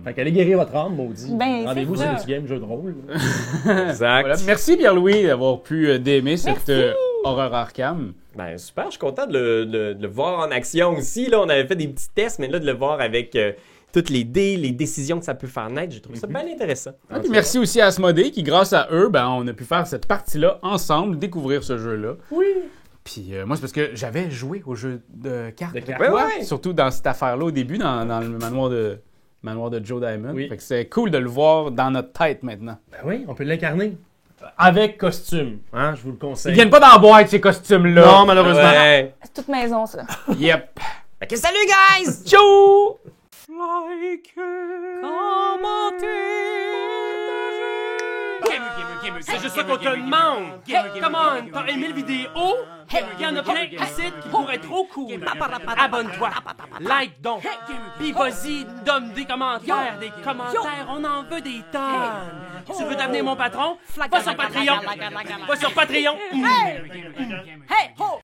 Fait qu'allez guérir votre âme, maudit. Ben, Rendez-vous c'est sur ça. le game jeu de rôle. Exact. Voilà. Merci Pierre-Louis d'avoir pu d'aimer cette Merci. Horreur Arkham. Ben super, je suis content de le voir en action aussi. Là, on avait fait des petits tests, mais là, de le voir avec toutes les dés, les décisions que ça peut faire naître, j'ai trouvé ça bien intéressant. Ah, puis merci aussi à Asmodée qui, grâce à eux, ben, on a pu faire cette partie-là ensemble, découvrir ce jeu-là. Oui. Puis moi, c'est parce que j'avais joué au jeu de cartes. De cartes. avec toi, Ouais. surtout dans cette affaire-là au début, dans le manoir de Joe Diamond. Oui. Fait que c'est cool de le voir dans notre tête maintenant. Ben oui, on peut l'incarner. Avec costume, hein, je vous le conseille. Ils viennent pas dans la boîte, ces costumes-là. Non, malheureusement. Ouais. C'est toute maison, ça. Yep. Fait que salut, guys! Ciao! C'est juste ça qu'on te demande. Come on, t'as aimé le vidéo? Il y en a plein ici qui pourraient être trop cool. Abonne-toi, like donc, puis vas-y, donne des commentaires, on en veut des tonnes. Tu veux devenir mon patron? Va sur Patreon. Va sur Patreon.